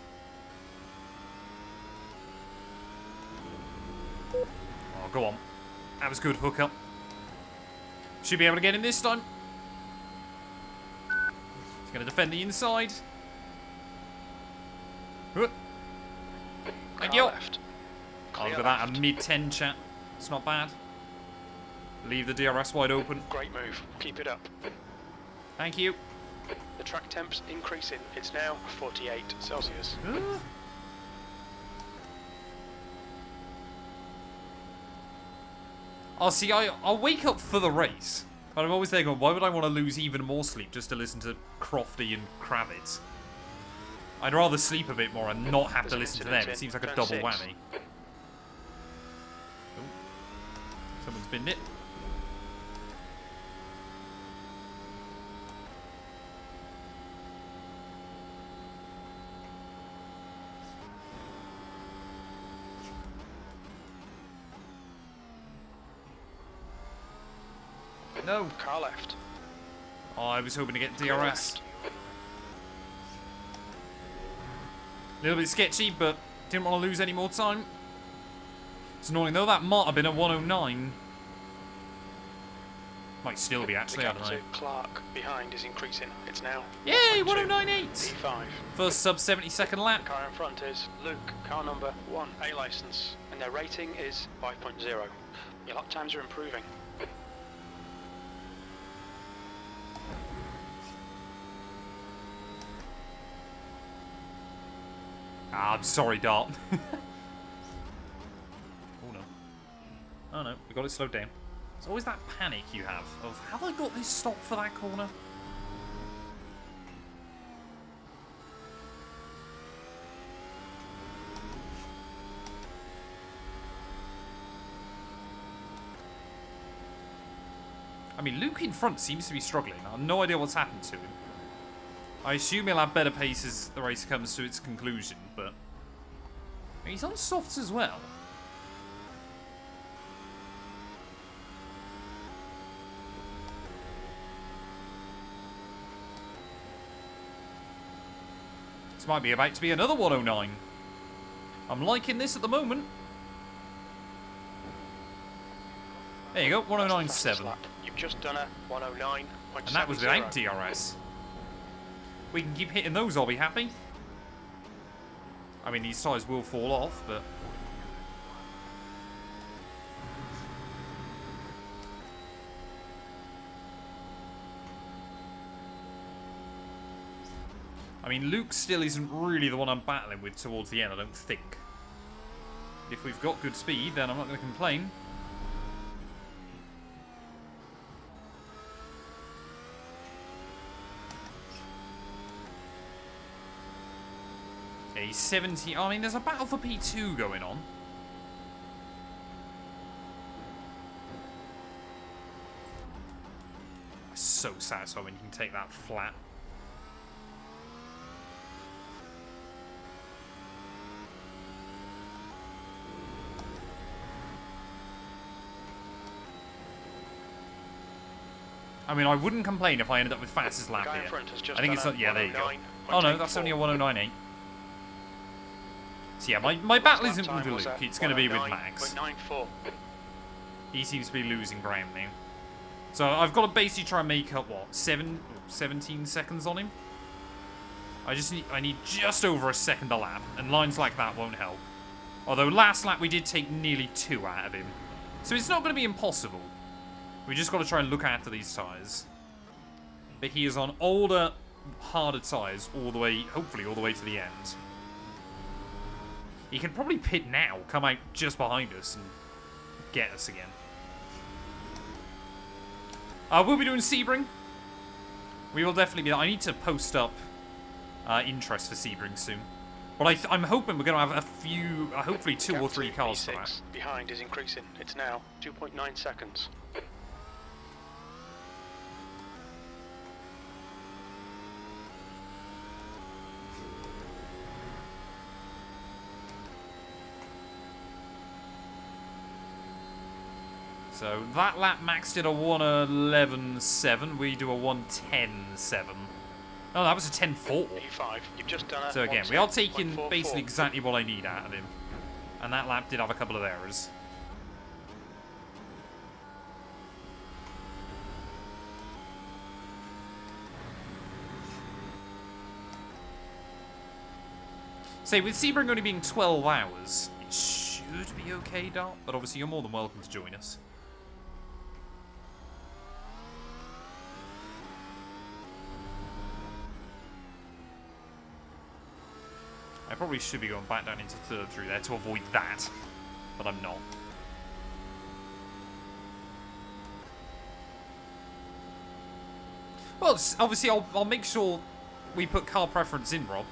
Oh, go on. That was good hookup. Should be able to get him this time. He's going to defend the inside. Huh. Thank Car you. left. Oh, Clear look at that, a left. mid-10 chat. It's not bad. Leave the DRS wide open. Great move. Keep it up. Thank you. The track temp's increasing. It's now 48 Celsius. Oh, see, I'll wake up for the race. But I'm always there going, why would I want to lose even more sleep just to listen to Crofty and Kravitz? I'd rather sleep a bit more and not have to listen to them. It seems like a double whammy. Ooh. Someone's binned it. No. Car left. Oh, I was hoping to get DRS. A little bit sketchy, but didn't want to lose any more time. It's annoying though, that might have been a 109. Might still be actually, I don't know. Clark behind is increasing. It's now. Yay, 109.8! P5. First sub 70-second lap. The car in front is Luke, car number 1, A license, and their rating is 5.0. Your lap times are improving. Ah, I'm sorry, Dart. Oh no. Oh no, we got it slowed down. It's always that panic you have of, have I got this stop for that corner? I mean, Luke in front seems to be struggling. I have no idea what's happened to him. I assume he'll have better pace as the race comes to its conclusion, but he's on softs as well. This might be about to be another 109. I'm liking this at the moment. There you go, 109.7. You've just done a 109.7. And that was without DRS. We can keep hitting those, I'll be happy. I mean, these tyres will fall off, but... I mean, Luke still isn't really the one I'm battling with towards the end, I don't think. If we've got good speed, then I'm not going to complain. A 70. I mean, there's a battle for P2 going on. It's so satisfying when you can take that flat. I mean, I wouldn't complain if I ended up with fastest lap here. I think it's... Yeah, there you go. Oh no, that's only a 109.8. So yeah, my battle isn't with Luke, it's going to be with Max. He seems to be losing ground now. So I've got to basically try and make up, what, 17 seconds on him? I need just over a second a lap, and lines like that won't help. Although last lap we did take nearly 2 out of him. So it's not going to be impossible. We just got to try and look after these tyres. But he is on older, harder tyres all the way, hopefully all the way to the end. He can probably pit now, come out just behind us and get us again. We'll be doing Sebring. We will definitely be... I need to post up interest for Sebring soon. But I'm hoping we're going to have a few, hopefully 2 or 3 cars for that. Behind is increasing. It's now 2.9 seconds. So that lap Max did a 1:11.7. We do a 1:10.7. Oh, that was a 10.4. You've just done a so again, we are taking basically exactly what I need out of him. And that lap did have a couple of errors. Say, with Sebring only being 12 hours, it should be okay, Dart. But obviously you're more than welcome to join us. I probably should be going back down into 3rd through there to avoid that, but I'm not. Well, obviously, I'll make sure we put car preference in, Rob.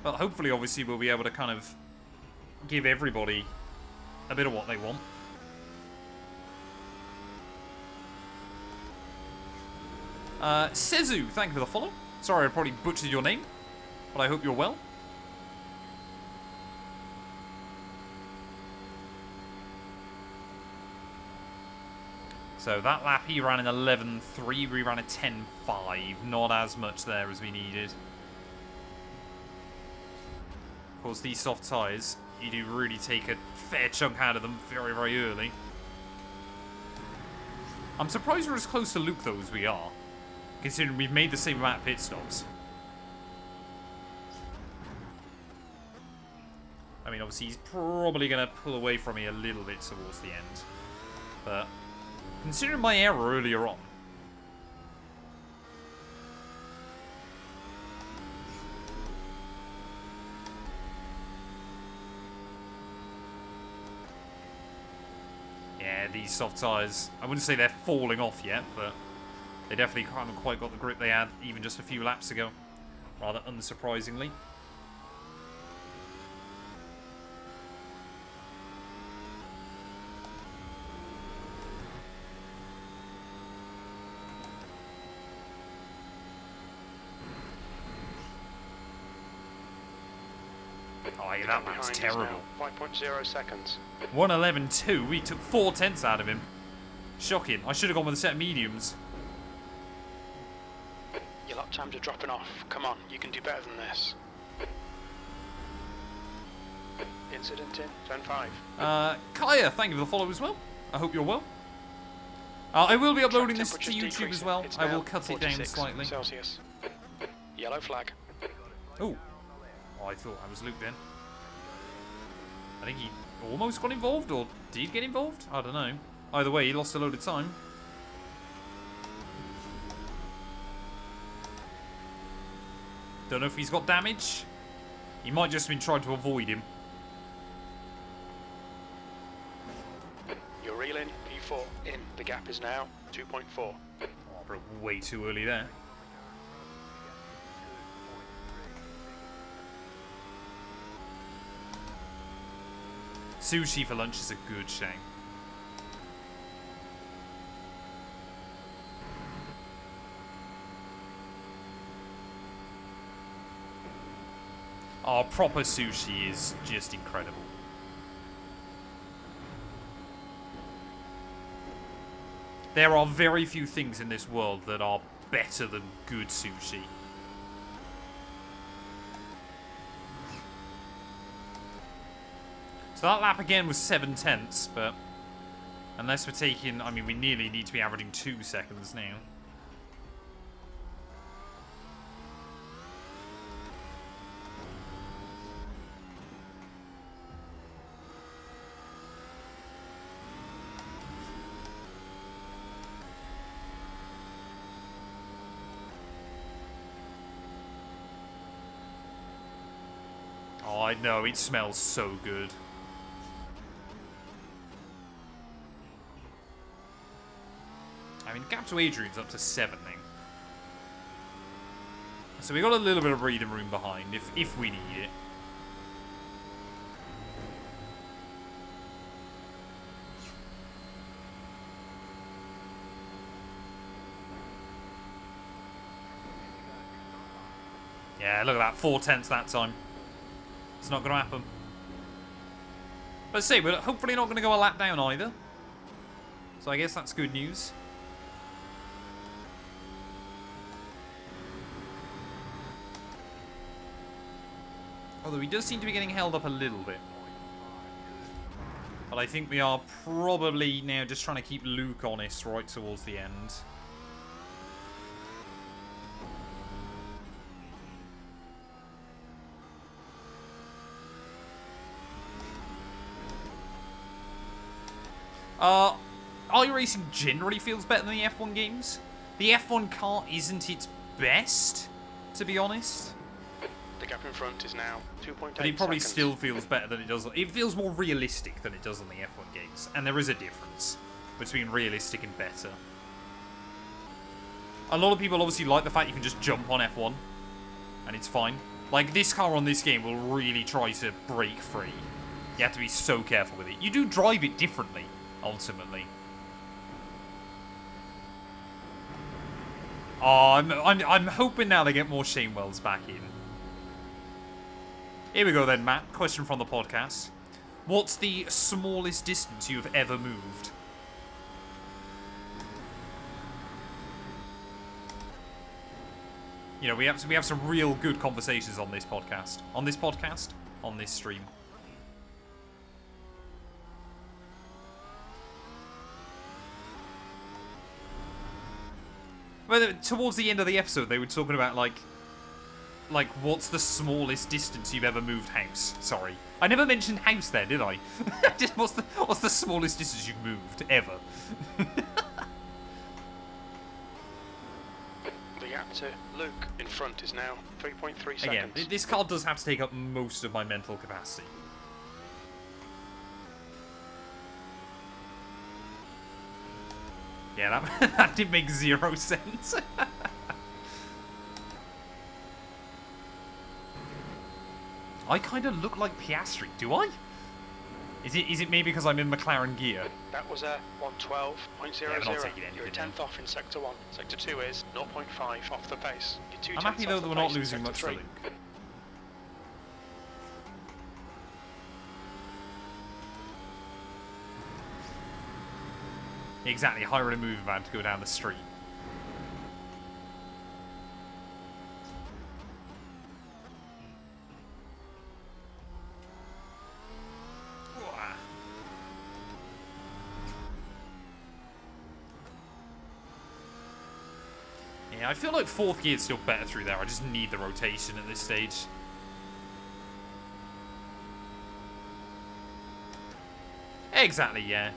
But hopefully, obviously, we'll be able to kind of give everybody a bit of what they want. Sezu, thank you for the follow. Sorry I probably butchered your name, but I hope you're well. So that lap he ran in 11.3, we ran a 10.5. Not as much there as we needed. Of course, these soft tyres, you do really take a fair chunk out of them very, very early. I'm surprised we're as close to Luke, though, as we are, considering we've made the same amount of pit stops. I mean, obviously, he's probably going to pull away from me a little bit towards the end. But considering my error earlier on, yeah, these soft tyres, I wouldn't say they're falling off yet, but they definitely haven't quite got the grip they had even just a few laps ago, rather unsurprisingly. Oh, yeah, that lap's terrible. 5.0 seconds. 1:11.2. We took 4/10 out of him. Shocking. I should have gone with a set of mediums. Your lap times are dropping off. Come on, you can do better than this. Incident in 10.5. Kaya, thank you for the follow as well. I hope you're well. I will be uploading this to YouTube as well. I will cut it down slightly. Celsius. Yellow flag. Oh, I thought I was Luke then. I think he almost got involved, or did get involved? I don't know. Either way, he lost a load of time. Don't know if he's got damage. He might just have been trying to avoid him. You're reeling. P4 in. The gap is now 2.4. Oh, I broke way too early there. Sushi for lunch is a good shame. Our proper sushi is just incredible. There are very few things in this world that are better than good sushi. So that lap again was 7/10, but unless we're taking, I mean, we nearly need to be averaging 2 seconds now. Oh, I know, it smells so good. I mean, gap to Adrian's up to 7 now. So we got a little bit of breathing room behind if we need it. Yeah, look at that, 4/10 that time. It's not going to happen. But see, we're hopefully not going to go a lap down either. So I guess that's good news. Although he does seem to be getting held up a little bit. But I think we are probably now just trying to keep Luke honest right towards the end. iRacing generally feels better than the F1 games. The F1 car isn't its best, to be honest. The gap in front is now 2.8 But it probably seconds. still feels better than it does. It feels more realistic than it does on the F1 games. And there is a difference between realistic and better. A lot of people obviously like the fact you can just jump on F1, and it's fine. Like, this car on this game will really try to break free. You have to be so careful with it. You do drive it differently, ultimately. Oh, I'm hoping now they get more Shane Wells back in. Here we go then, Matt. Question from the podcast. What's the smallest distance you've ever moved? You know, we have some real good conversations on this podcast. On this podcast? On this stream. But towards the end of the episode, they were talking about, like, what's the smallest distance you've ever moved house? Sorry. I never mentioned house there, did I? Just what's the smallest distance you've moved, ever? The gap to Luke in front is now 3.3 seconds. Again, this car does have to take up most of my mental capacity. Yeah, that did make zero sense. I kind of look like Piastri, do I? Is it maybe because I'm in McLaren gear? That was a 112.00. Yeah, You're a tenth off in Sector 1. Sector 2 is 0.5 off the pace. You're I'm happy though that we're not losing much for Luke. Exactly, hiring a moving van to go down the street. Yeah, I feel like fourth gear is still better through there. I just need the rotation at this stage. Exactly, yeah.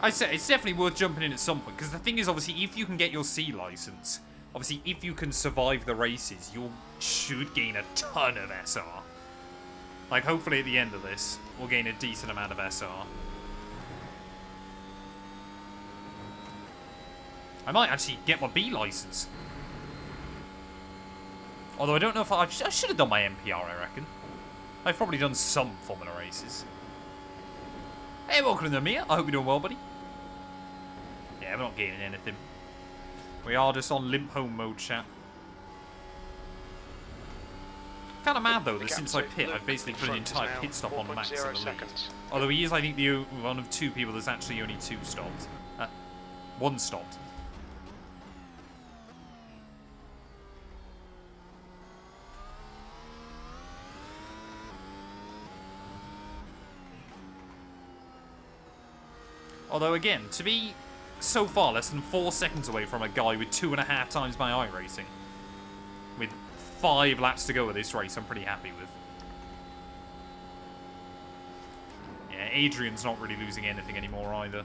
I say it's definitely worth jumping in at some point, because the thing is, obviously, if you can get your C license, obviously, if you can survive the races, you should gain a ton of SR. Like, hopefully at the end of this, we'll gain a decent amount of SR. I might actually get my B license. Although I don't know if I should have done my MPR, I reckon. I've probably done some Formula races. Hey, welcome to Mia. I hope you're doing well, buddy. Yeah, we're not gaining anything. We are just on limp home mode, chat. Kind of mad though that since I pit, I've basically put an entire pit stop on Max in the lead. Although he is, I think, the one of two people that's actually only two stopped. One stopped. Although again, to be so far less than 4 seconds away from a guy with 2.5 times my iRacing, with 5 laps to go of this race, I'm pretty happy with. Yeah, Adrian's not really losing anything anymore either.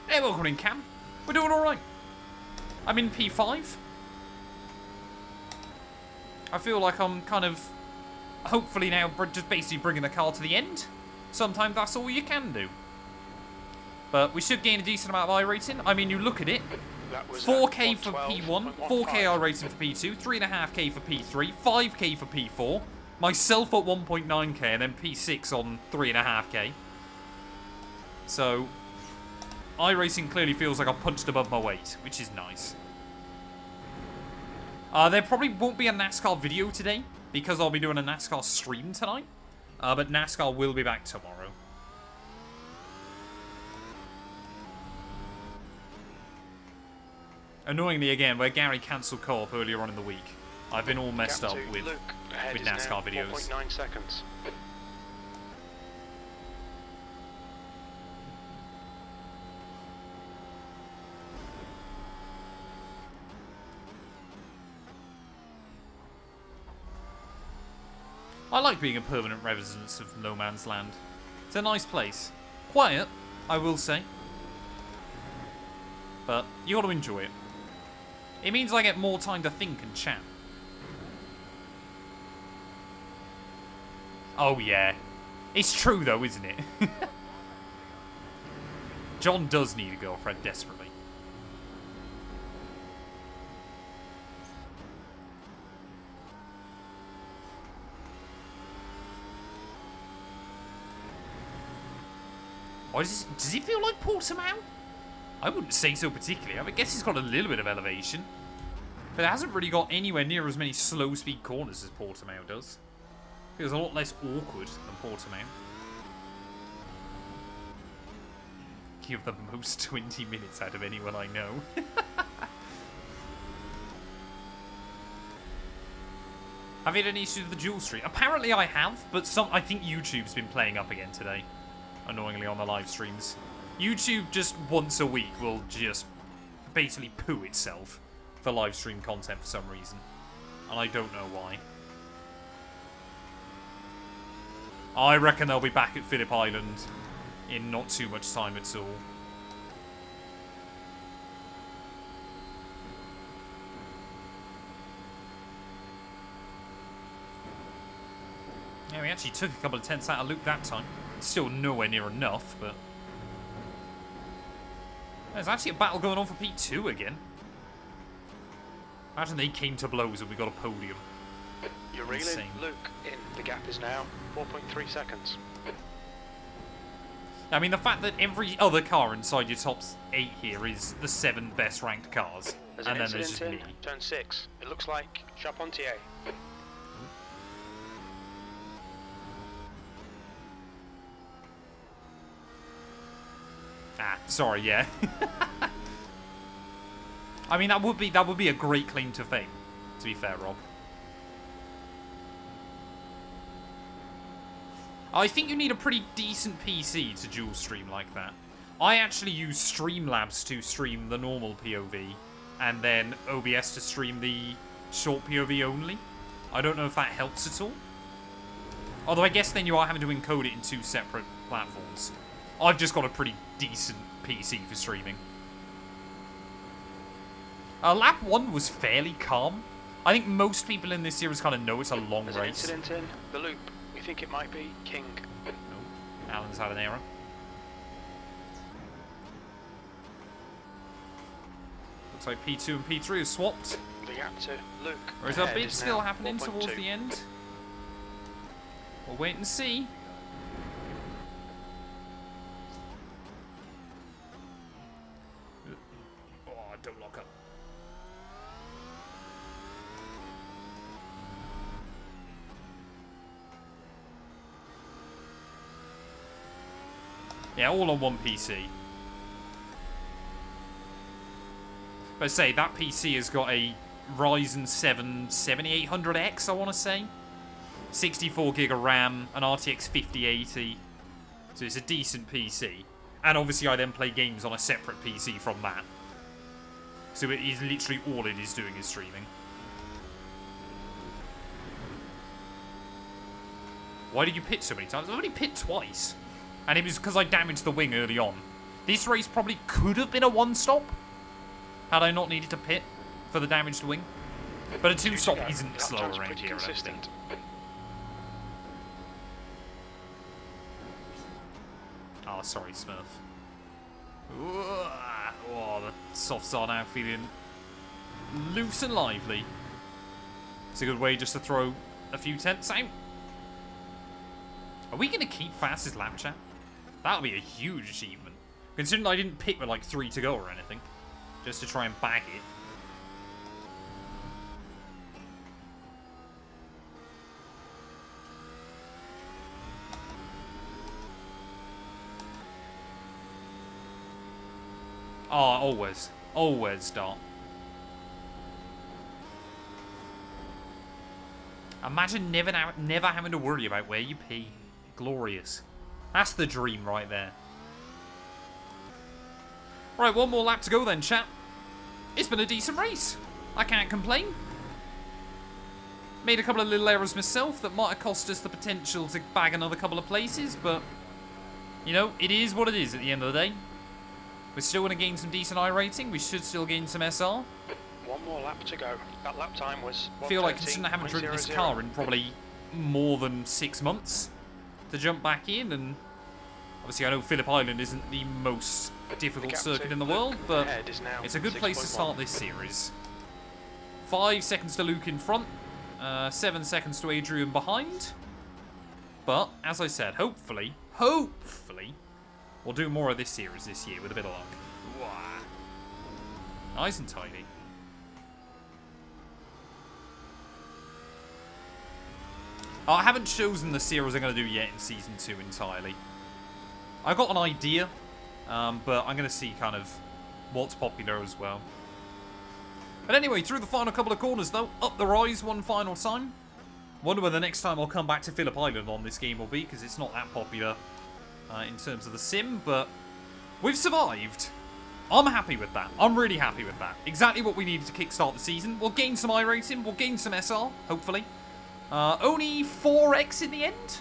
Hey, welcome in, Cam. We're doing alright. I'm in P5. I feel like I'm kind of, hopefully now, just basically bringing the car to the end. Sometimes that's all you can do. But we should gain a decent amount of iRating. I mean, you look at it. 4K for P1, 4K iRating for P2, 3.5K for P3, 5K for P4, myself at 1.9K, and then P6 on 3.5K. So, iRacing clearly feels like I punched above my weight, which is nice. There probably won't be a NASCAR video today, because I'll be doing a NASCAR stream tonight. But NASCAR will be back tomorrow. Annoyingly again, where Gary cancelled co-op earlier on in the week, I've been all messed up with NASCAR videos. 4.9 seconds. I like being a permanent resident of No Man's Land. It's a nice place. Quiet, I will say. But you got to enjoy it. It means I get more time to think and chat. Oh yeah. It's true, though, isn't it? John does need a girlfriend desperately. Or does it feel like Portimao? I wouldn't say so particularly. I guess it's got a little bit of elevation. But it hasn't really got anywhere near as many slow speed corners as Portimao does. Feels a lot less awkward than Portimao. You have the most 20 minutes out of anyone I know. Have you had any issues with the dual stream? Apparently I have, but I think YouTube's been playing up again today. Annoyingly on the live streams. YouTube just once a week will just basically poo itself for live stream content for some reason. And I don't know why. I reckon they'll be back at Phillip Island in not too much time at all. Yeah, we actually took a couple of tenths out of loop that time. Still nowhere near enough, but... There's actually a battle going on for P2 again. Imagine they came to blows and we got a podium. You're reeling, Luke, in. The gap is now 4.3 seconds. I mean, the fact that every other car inside your top 8 here is the 7 best ranked cars, There's and an then there's just incident me. in turn 6. It looks like Charpentier. Ah, sorry, yeah. I mean, that would be a great claim to fame, to be fair, Rob. I think you need a pretty decent PC to dual stream like that. I actually use Streamlabs to stream the normal POV, and then OBS to stream the short POV only. I don't know if that helps at all. Although I guess then you are having to encode it in 2 separate platforms. I've just got a pretty decent PC for streaming. Lap 1 was fairly calm. I think most people in this series kind of know it's a long There's race. An incident in the loop. We think it might be King. Oh, Alan's had an error. Looks like P2 and P3 are swapped. The gap to Luke. Or is that bit still happening towards the end? We'll wait and see. Oh, don't lock up. Yeah, all on one PC. But say, that PC has got a Ryzen 7 7800X, I want to say. 64 gig of RAM, an RTX 5080. So it's a decent PC. And obviously I then play games on a separate PC from that. So it is literally all it is doing is streaming. Why did you pit so many times? I've only pit twice. And it was because I damaged the wing early on. This race probably could have been a 1-stop. Had I not needed to pit for the damaged wing. But a 2-stop isn't slow around here, I don't think. Oh, sorry, Smurf. Oh, the softs are now feeling loose and lively. It's a good way just to throw a few tenths out. Are we going to keep fastest lap chat? That'll be a huge achievement. Considering I didn't pit with like 3 to go or anything. Just to try and bag it. Oh, always. Always start. Imagine never having to worry about where you pee. Glorious. That's the dream right there. Right, one more lap to go then, chat. It's been a decent race. I can't complain. Made a couple of little errors myself that might have cost us the potential to bag another couple of places, but, you know, it is what it is at the end of the day. We're still going to gain some decent iRating. We should still gain some SR. One more lap to go. That lap time was I feel like considering I haven't driven this car in probably more than 6 months, to jump back in. And obviously I know Phillip Island isn't the most difficult circuit in the world, but it's a good place to start this series. 5 seconds to Luke in front, 7 seconds to Adrian behind. But, as I said, hopefully, we'll do more of this series this year with a bit of luck. Nice and tidy. I haven't chosen the series I'm going to do yet in Season 2 entirely. I've got an idea, but I'm going to see kind of what's popular as well. But anyway, through the final couple of corners though, up the rise one final time. Wonder when the next time I'll come back to Phillip Island on this game will be, because it's not that popular in terms of the sim, but we've survived. I'm happy with that. I'm really happy with that. Exactly what we needed to kickstart the season. We'll gain some iRacing, we'll gain some SR, hopefully. Only 4x in the end.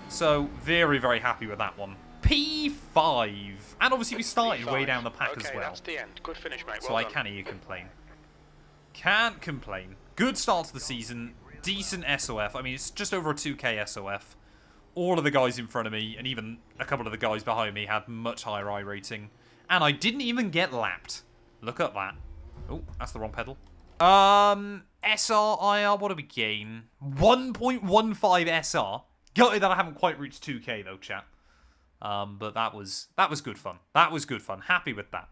So, very, very happy with that one. P5. And obviously we started way down the pack as well. That's the end. Good finish, mate. So I can't hear you complain. Can't complain. Good start to the season. Decent SOF. I mean, it's just over a 2k SOF. All of the guys in front of me, and even a couple of the guys behind me, had much higher I rating. And I didn't even get lapped. Look at that. Oh, that's the wrong pedal. SR, IR, what do we gain? 1.15 SR. Gutted that I haven't quite reached 2k though, chat. But that was good fun. That was good fun. Happy with that.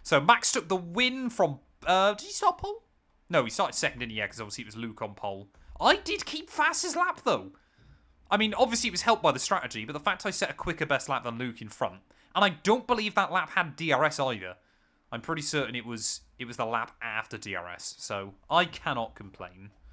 So Max took the win from... did he start pole? No, he started second, didn't he? Yeah, because obviously it was Luke on pole. I did keep fastest lap though. I mean, obviously it was helped by the strategy, but the fact I set a quicker best lap than Luke in front. And I don't believe that lap had DRS either. I'm pretty certain it was the lap after DRS. So I cannot complain.